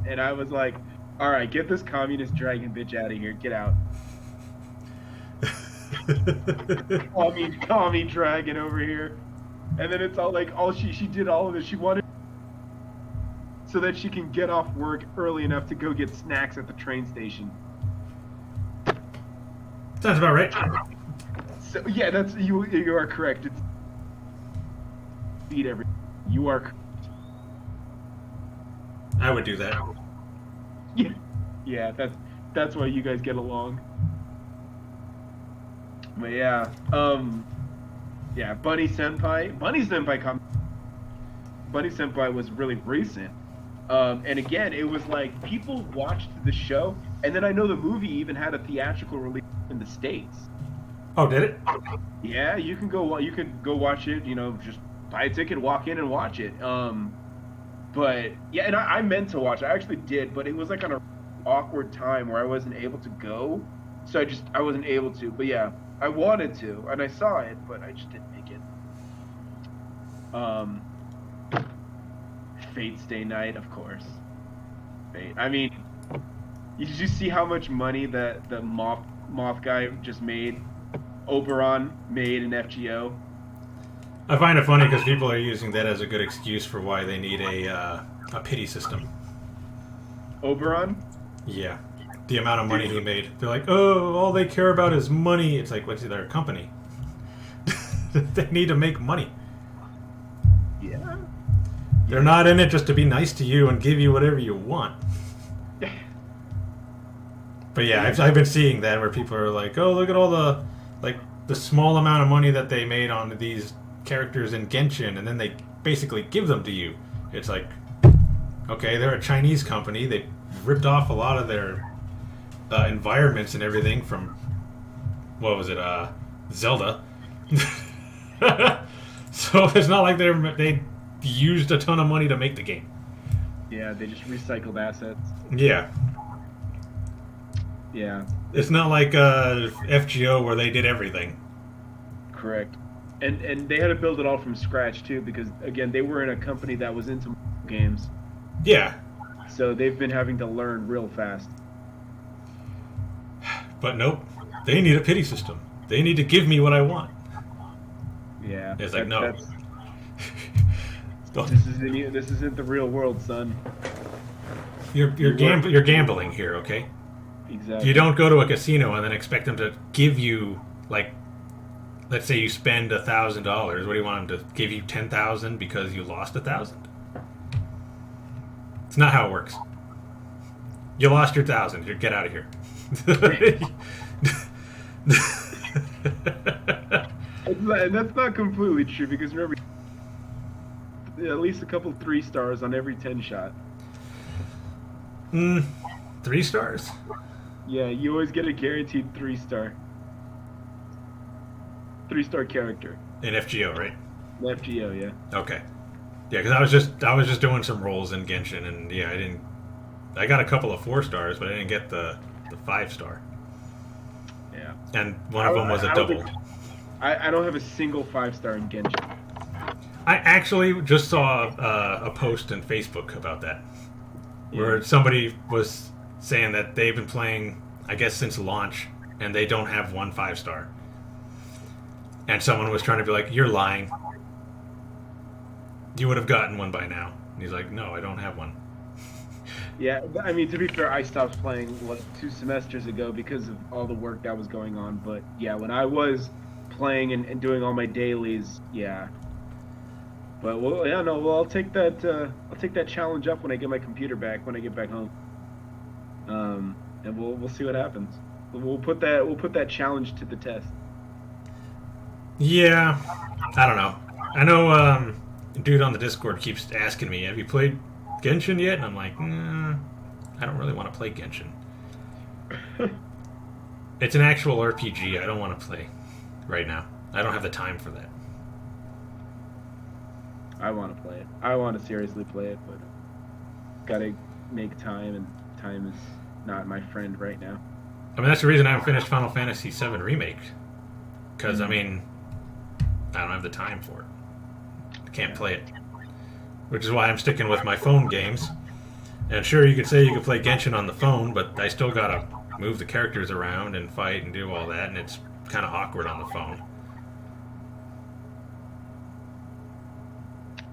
and I was like, all right, get this communist dragon bitch out of here. Get out. call me dragon over here. And then it's all like, she did all of this. She wanted so that she can get off work early enough to go get snacks at the train station. Sounds about right. So yeah, that's you are correct. It's feed everything. You are correct. I would do that. Yeah, that's why you guys get along. But yeah, Bunny Senpai was really recent. And again, it was like people watched the show, and then I know the movie even had a theatrical release in the States. Oh, did it? Yeah, you can go watch it. You know, just buy a ticket, walk in, and watch it. But yeah, and I meant to watch. I actually did, but it was like on an awkward time where I wasn't able to go, so I wasn't able to. But yeah, I wanted to, and I saw it, but I just didn't make it. Fate Stay Night, of course. Fate. I mean, did you see how much money that the moth guy just made? Oberon made in FGO. I find it funny because people are using that as a good excuse for why they need a pity system. Oberon? Yeah. The amount of money he made. They're like, oh, all they care about is money. It's like, what's their company? They need to make money. Yeah. They're not in it just to be nice to you and give you whatever you want. But yeah, I've been seeing that where people are like, oh, look at all the small amount of money that they made on these characters in Genshin, and then they basically give them to you. It's like, okay, they're a Chinese company. They ripped off a lot of their environments and everything from, what was it, Zelda. So it's not like they used a ton of money to make the game. Yeah, they just recycled assets. Yeah. Yeah. It's not like FGO where they did everything. Correct. And they had to build it all from scratch too, because again, they were in a company that was into games. Yeah. So they've been having to learn real fast. But nope. They need a pity system. They need to give me what I want. Yeah. It's like, no. This isn't the real world, son. You're gambling here, okay? Exactly. You don't go to a casino and then expect them to give you, like, let's say you spend $1,000. What do you want them to give you? 10,000 because you lost 1,000? It's not how it works. You lost your 1,000. You get out of here. And that's not completely true, because remember, at least a couple 3 stars on every 10 shot. 3 stars? Yeah, you always get a guaranteed 3-star. 3-star character. In FGO, right? FGO, yeah. Okay. Yeah, because I was just doing some rolls in Genshin, and yeah, I didn't. I got a couple of 4 stars, but I didn't get the 5 star. Yeah. And one of them was a double. I don't have a single 5-star in Genshin. I actually just saw a post on Facebook about that, where somebody was saying that they've been playing, I guess, since launch, and they don't have one 5-star. And someone was trying to be like, "You're lying. You would have gotten one by now." And he's like, "No, I don't have one." Yeah, I mean, to be fair, I stopped playing 2 semesters ago because of all the work that was going on. But yeah, when I was playing and doing all my dailies, yeah. But well, yeah, no, well, I'll take that. I'll take that challenge up when I get my computer back when I get back home. And we'll see what happens. We'll put that challenge to the test. Yeah, I don't know. I know a dude on the Discord keeps asking me, "Have you played Genshin yet?" And I'm like, I don't really want to play Genshin. It's an actual RPG. I don't want to play right now. I don't have the time for that. I want to play it. I want to seriously play it, but gotta make time, and time is not my friend right now. I mean, that's the reason I haven't finished Final Fantasy VII Remake. Because, I mean, I don't have the time for it. I can't play it. Which is why I'm sticking with my phone games. And sure, you could say you could play Genshin on the phone, but I still gotta move the characters around and fight and do all that, and it's kind of awkward on the phone.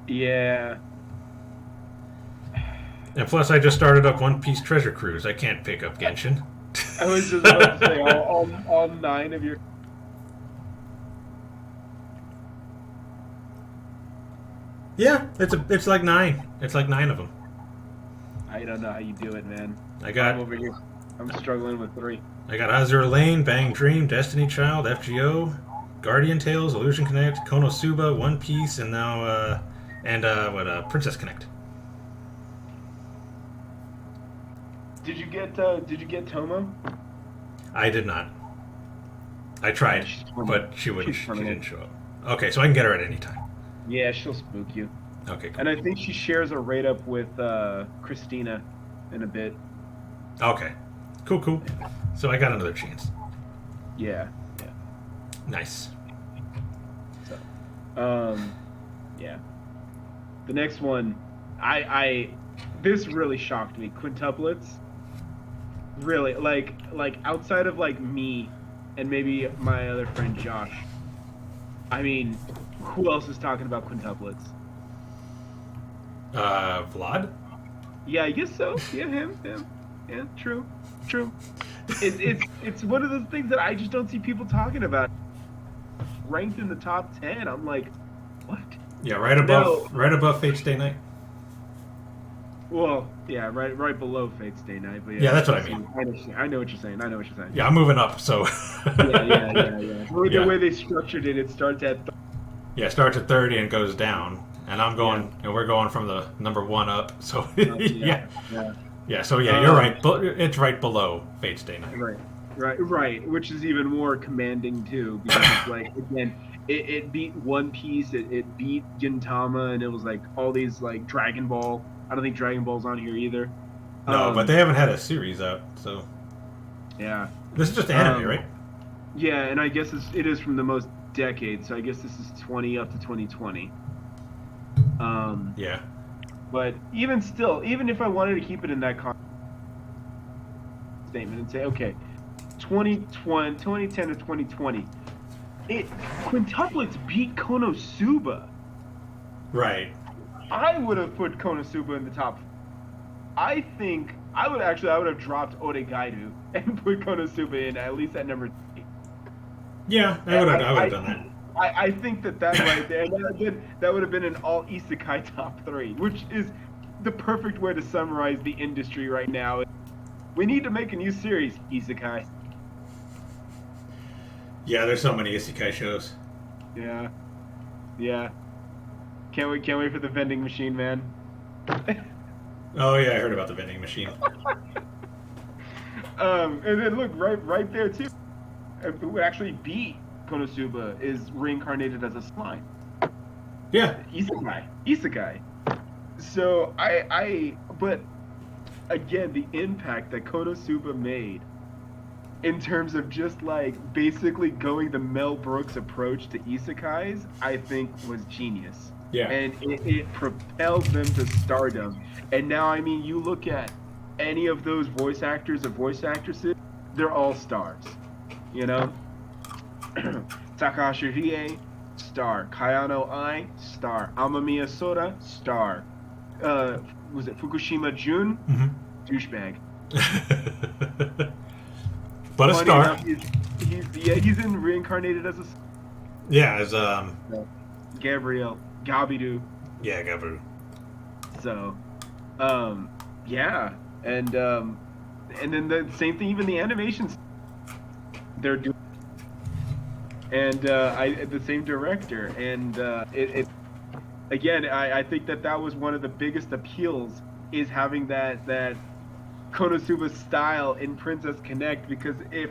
Yeah. And plus, I just started up One Piece Treasure Cruise. I can't pick up Genshin. I was just about to say, all 9 of your... Yeah, it's like 9. It's like 9 of them. I don't know how you do it, man. I'm over here. I'm struggling with 3. I got Azure Lane, Bang Dream, Destiny Child, FGO, Guardian Tales, Illusion Connect, Konosuba, One Piece, and now Princess Connect. Did you get Tomo? I did not. I tried, but she didn't show up. Okay, so I can get her at any time. Yeah, she'll spook you. Okay, cool. And I think she shares a rate up with Christina in a bit. Okay. Cool. So I got another chance. Yeah. Nice. So, yeah. The next one, this really shocked me. Quintuplets. Really, like outside of like me and maybe my other friend Josh. I mean, who else is talking about quintuplets? Vlad? Yeah, I guess so. Yeah, him. Yeah, true. It's one of those things that I just don't see people talking about. Ranked in the top 10, I'm like, what? Yeah, right above Fate's Day Night. Well, yeah, right below Fate's Day Night. But yeah, that's what I mean. I know what you're saying. Yeah, I'm moving up, so. yeah. The way they structured it, it starts at. Yeah, it starts at 30 and goes down, and I'm going, and we're going from the number 1 up. So yeah. So yeah, you're right. It's right below Fate's Day Night. Right. Which is even more commanding too, because it's like again, it beat One Piece, it beat Gintama, and it was like all these like Dragon Ball. I don't think Dragon Ball's on here either. No, but they haven't had a series out, so. Yeah. This is just anime, right? Yeah, and I guess it is from the most decades, so I guess this is 20 up to 2020. Yeah. But even still, even if I wanted to keep it in that statement and say, okay, 2010 to 2020, quintuplets beat Konosuba. Right. I would have put Konosuba in the top. I think I would have dropped Oregairu and put Konosuba in at least at number 3. Yeah, I would have done that. I think that right there, that would have been an all isekai top 3, which is the perfect way to summarize the industry right now. We need to make a new series, isekai. Yeah, there's so many isekai shows. Yeah. Can't wait for the vending machine, man. Oh yeah, I heard about the vending machine. And then look right there too. Who actually beat Konosuba is reincarnated as a slime. Yeah. Isekai. So but again, the impact that Konosuba made in terms of just like basically going the Mel Brooks approach to isekais, I think was genius. Yeah. And it propelled them to stardom. And now, I mean, you look at any of those voice actors or voice actresses, they're all stars. You know? Takahashi Rie, star. Kayano Ai, star. Amamiya Soda, star. Was it Fukushima Jun? Mm-hmm. Douchebag. But a Funny star. enough, he's in reincarnated as a Yeah, as Gabriel Gabidu. Yeah, Gabiru. So, yeah, and then the same thing. Even the animations they're doing, and the same director, and it again. I think that was one of the biggest appeals is having that Konosuba style in Princess Connect, because if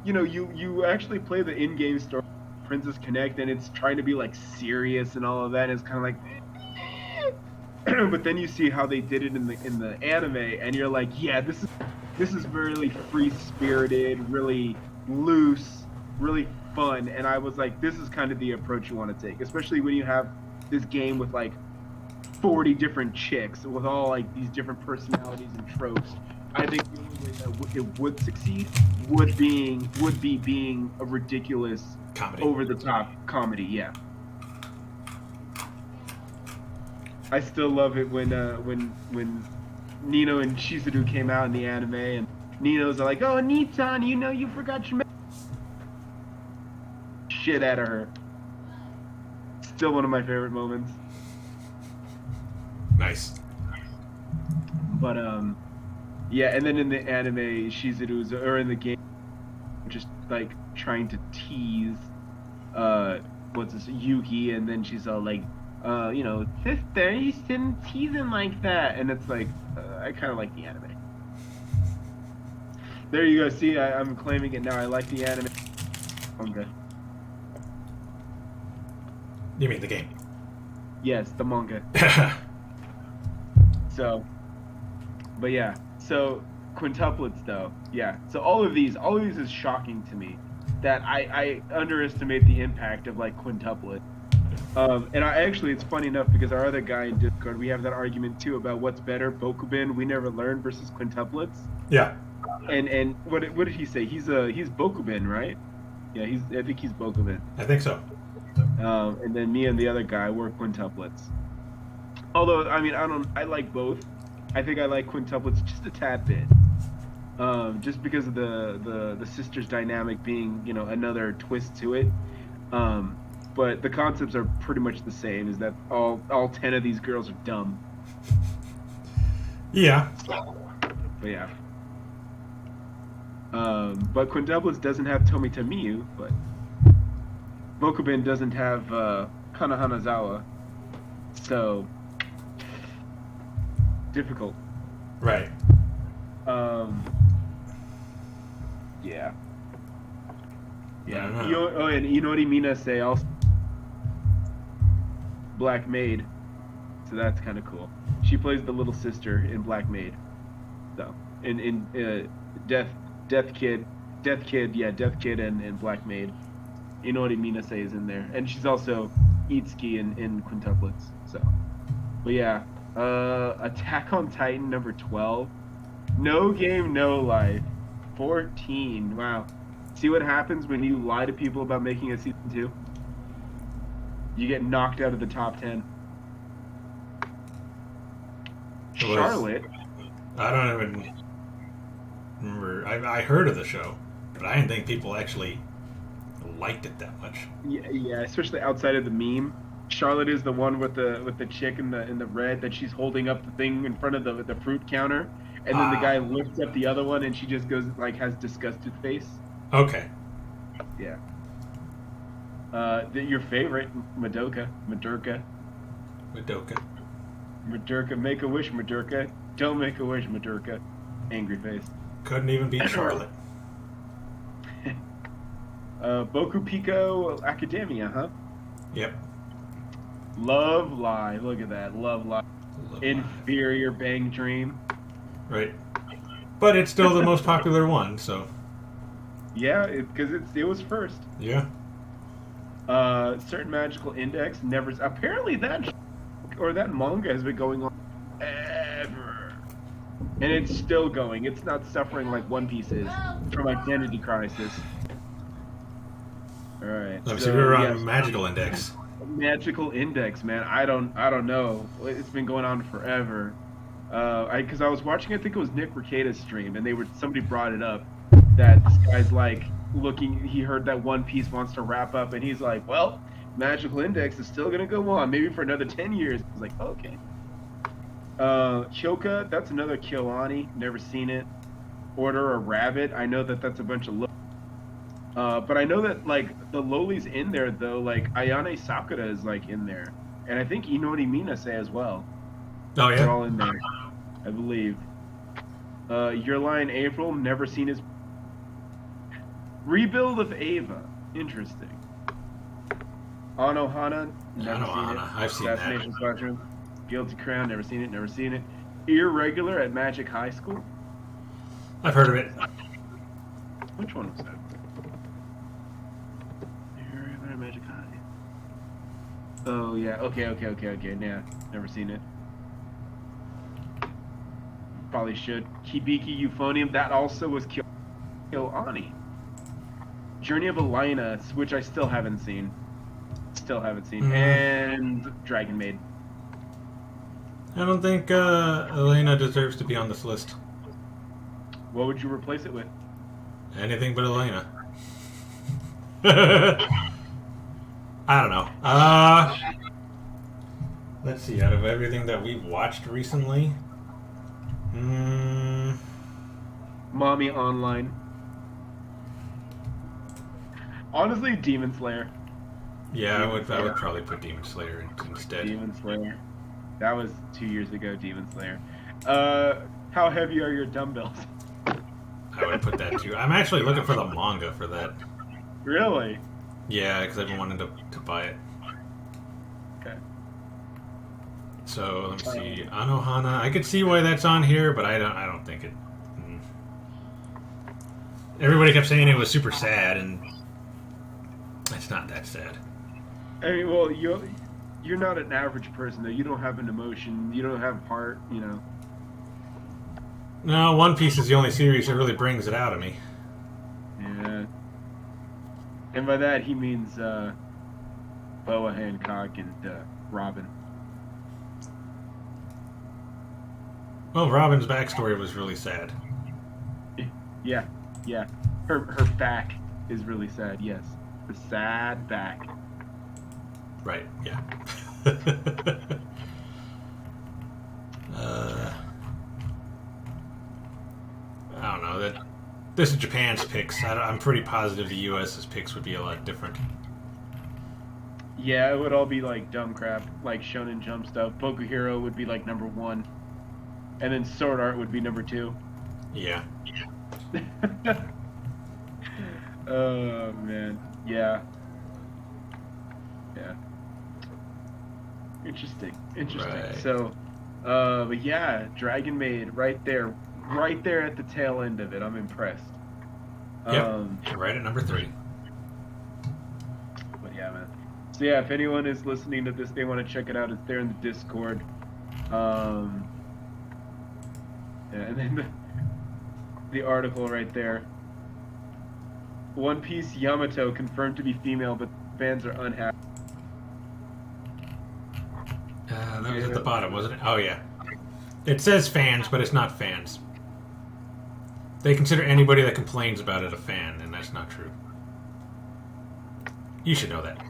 you actually play the in-game story Princess Connect and it's trying to be like serious and all of that, and it's kind of like but then you see how they did it in the anime and you're like, yeah, this is really free-spirited, really loose, really fun. And I was like, this is kind of the approach you want to take, especially when you have this game with like 40 different chicks with all like these different personalities and tropes. I think the only way that it would succeed would be being a ridiculous, comedy, over-the-top comedy. Yeah. I still love it when Nino and Shizuru came out in the anime, and Nino's like, "Oh, Nitan, you forgot your shit out of her." Still one of my favorite moments. Nice. But yeah, and then in the anime, Shizuru's, or in the game, just like trying to tease what's this, Yuki, and then she's all like, sister, you shouldn't tease him like that. And it's like, I kind of like the anime. There you go. See, I'm claiming it now. I like the anime. Manga. You mean the game? Yes, the manga. So, but yeah. So quintuplets, though. Yeah. So all of these is shocking to me. That I underestimate the impact of like quintuplet. And it's funny enough because our other guy in Discord, we have that argument too about what's better, Bokubin, we never learned, versus quintuplets. Yeah. And what did he say? He's Bokubin, right? Yeah, I think he's Bokubin. I think so. And then me and the other guy were quintuplets. Although, I mean, I like both. I think I like quintuplets just a tad bit. Just because of the sisters dynamic being, another twist to it. But the concepts are pretty much the same, is that all 10 of these girls are dumb. Yeah. But yeah. But quintuplets doesn't have Tomi Tamiyu, but Bokubin doesn't have Kana Hanazawa. So difficult. Right. Yeah. Yeah. And Inori Minase also Black Maid. So that's kind of cool. She plays the little sister in Black Maid. So in Death Kid, and Black Maid. Inori Minase is in there, and she's also Itsuki in quintuplets. So, but yeah, Attack on Titan number 12. No Game, No Life. 14. Wow. See what happens when you lie to people about making a season 2? You get knocked out of the top 10. Charlotte. I don't even remember. I heard of the show, but I didn't think people actually liked it that much. Yeah, especially outside of the meme. Charlotte is the one with the chick in the red that she's holding up the thing in front of the fruit counter, and then the guy lifts up the other one and she just goes like has disgusted face. Okay. Yeah. Your favorite, Madoka. Make a wish, Madoka. Don't make a wish, Madoka. Angry face. Couldn't even beat Charlotte. Boku Pico Academia, huh? Yep. Love Live. Look at that. Love Live. Love Inferior Bang Dream. Right. But it's still the most popular one, so. Yeah, because it was first. Yeah. Certain Magical Index never. Apparently that manga has been going on forever, and it's still going. It's not suffering like One Piece is from Identity Crisis. All right. Let me see. We were on Magical Index. Magical Index, man. I don't know. It's been going on forever. Because I was watching, I think it was Nick Rekieta's stream, and somebody brought it up that this guy's like looking. He heard that One Piece wants to wrap up, and he's like, "Well, Magical Index is still gonna go on, maybe for another 10 years." I was like, "Okay." Kyoka, that's another Kyoani. Never seen it. Order a Rabbit. I know that's a bunch of. But I know that like the lowly's in there though. Like Ayane Sakura is like in there, and I think Inori Minase as well. Oh yeah. They're all in there, I believe. Your Line April, never seen his. Rebuild of Ava, interesting. Anohana, never seen it. I've seen Assassination Squadron, Guilty Crown, never seen it. Never seen it. Irregular at Magic High School. I've heard of it. Which one was that? Irregular at Magic High. Oh yeah. Okay. Yeah, never seen it. Probably should. Hibiki Euphonium, that also was Kyoani. Journey of Elena, which I still haven't seen. And Dragon Maid. I don't think Elena deserves to be on this list. What would you replace it with? Anything but Elena. I don't know. Let's see. Out of everything that we've watched recently, Mommy Online. Honestly, Demon Slayer. Yeah, I would probably put Demon Slayer instead. Demon Slayer. That was 2 years ago, Demon Slayer. How heavy are your dumbbells? I would put that too. I'm actually looking for the manga for that. Really? Yeah, because I've been wanting to buy it. Okay. So let me see. Anohana. I could see why that's on here, but I don't think it. Everybody kept saying it was super sad, and it's not that sad. I mean, well, you're not an average person though. You don't have an emotion. You don't have heart. You know. No, One Piece is the only series that really brings it out of me. Yeah. And by that he means Boa Hancock and Robin. Well, Robin's backstory was really sad. Yeah. Her back is really sad. Yes, the sad back. Right. Yeah. I don't know. This is Japan's picks. I'm pretty positive the U.S.'s picks would be a lot different. Yeah, it would all be like dumb crap, like Shonen Jump stuff. Boku Hero would be like number 1, and then Sword Art would be number 2. Yeah. Oh man, yeah. Interesting. Right. So, but yeah, Dragon Maid right there at the tail end of it. I'm impressed. Yep. Right at number 3. But yeah, man. So yeah, if anyone is listening to this, they want to check it out. It's there in the Discord. Yeah, and then the article right there. One Piece Yamato confirmed to be female, but fans are unhappy. That was at the bottom, wasn't it? Oh, yeah. It says fans, but it's not fans. They consider anybody that complains about it a fan, and that's not true. You should know that.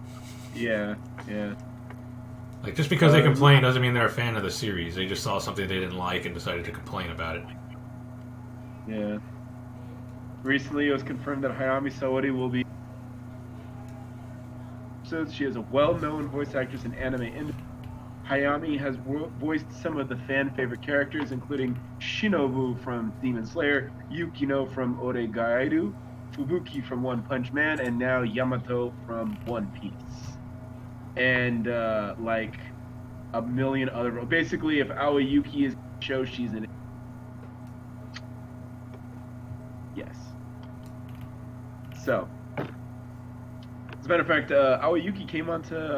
Yeah. Like, just because they complain doesn't mean they're a fan of the series. They just saw something they didn't like and decided to complain about it. Yeah. Recently, it was confirmed that Hayami Sawari will be. So she is a well-known voice actress in anime industry. Hayami has voiced some of the fan-favorite characters, including Shinobu from Demon Slayer, Yukino from Oregairu, Fubuki from One Punch Man, and now Yamato from One Piece. And like a million other. Basically, if Aoyuki is in the show, she's in it. Yes. So, as a matter of fact, Aoyuki came onto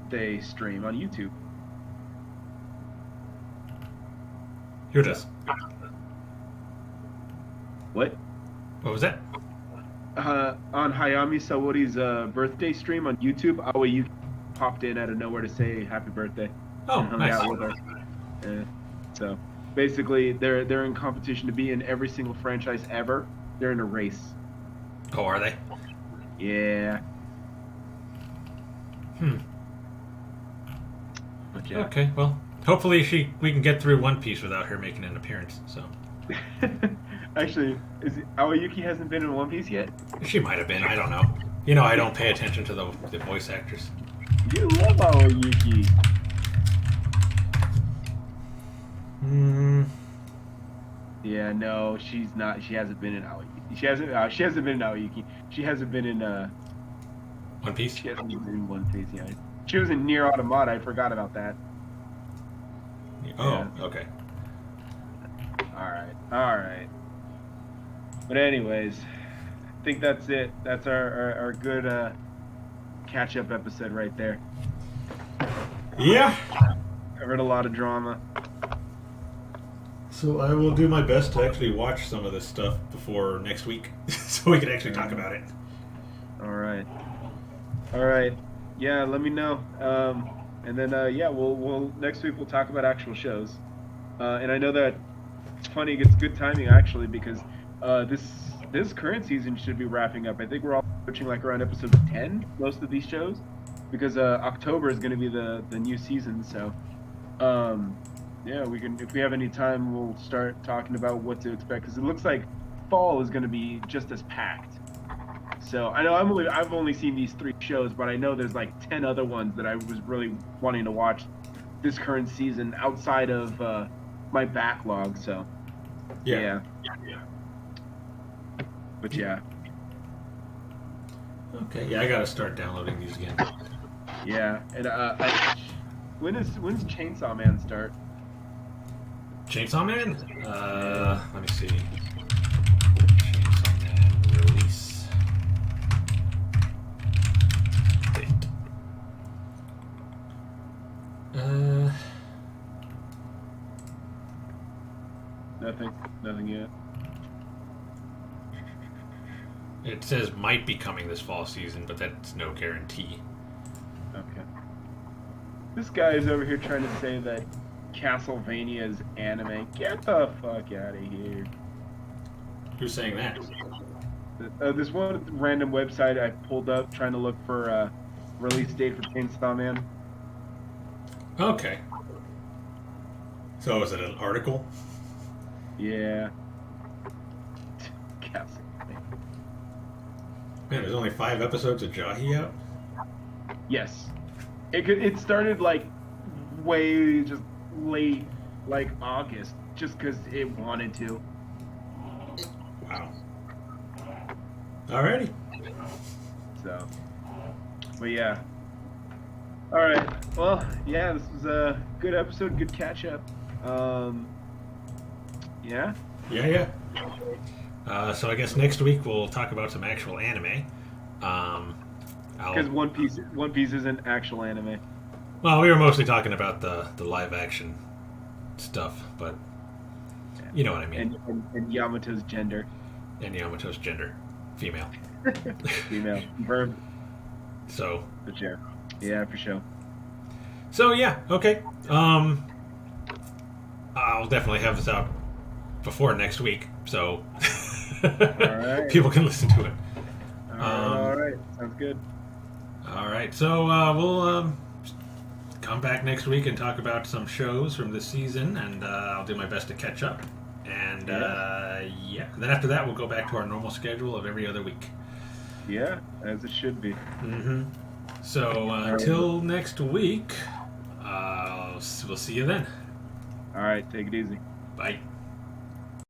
the stream on YouTube. Who does? What? What was that? On Hayami Sawori's birthday stream on YouTube, Aoyuki popped in out of nowhere to say happy birthday. Oh, and hung nice. out with her. So basically, they're in competition to be in every single franchise ever. They're in a race. Oh, are they? Yeah. But yeah. Okay, well, hopefully we can get through One Piece without her making an appearance. So Actually, Aoyuki hasn't been in One Piece yet? she might have been. I don't know. You know, I don't pay attention to the voice actors. You love Aoyuki. Yeah, no, she's not. She hasn't been in Aoyuki. She hasn't been in Aoyuki. She hasn't been in One Piece? She hasn't been in One Piece yet. She was in Nier Automata. I forgot about that. Oh, Yeah. okay. All right. But anyways, I think that's it. That's our good catch-up episode right there. Yeah. Covered a lot of drama. So I will do my best to actually watch some of this stuff before next week, so we can actually talk about it. All right. Yeah, let me know. And then we'll next week we'll talk about actual shows. And I know that it's funny. It's good timing actually because this current season should be wrapping up. I think we're all approaching like around episode 10. Most of these shows, because October is going to be the new season. So. Yeah, we can. If we have any time, we'll start talking about what to expect because it looks like fall is going to be just as packed. So I know I've only seen these 3 shows, but I know there's like 10 other ones that I was really wanting to watch this current season outside of my backlog. So yeah. But yeah. Okay. Yeah, I gotta start downloading these again. Yeah, and when's Chainsaw Man start? Chainsaw Man? Let me see. Chainsaw Man release date. Nothing yet. It says might be coming this fall season, but that's no guarantee. Okay. This guy is over here trying to say that Castlevania is anime. Get the fuck out of here. Who's saying that? This one random website I pulled up trying to look for a release date for Chainsaw Man. Okay. So is it an article? Yeah. Castlevania. Man, there's only 5 episodes of Jahi out? Yes. It started like way just late, like August, just because it wanted to. Wow. Alrighty. So, but yeah. All right. Well, yeah, this was a good episode, good catch up. Yeah. Yeah. So I guess next week we'll talk about some actual anime. Because One Piece isn't actual anime. Well, we were mostly talking about the live action stuff, but you know what I mean. And Yamato's gender. And Yamato's gender, female. Female. Verb. So. For sure. Yeah, for sure. So yeah, okay. I'll definitely have this out before next week, so right. people can listen to it. All right. Sounds good. All right, so we'll come back next week and talk about some shows from this season, and I'll do my best to catch up. And then after that, we'll go back to our normal schedule of every other week. Yeah, as it should be. Mm-hmm. So until next week, we'll see you then. All right, take it easy. Bye.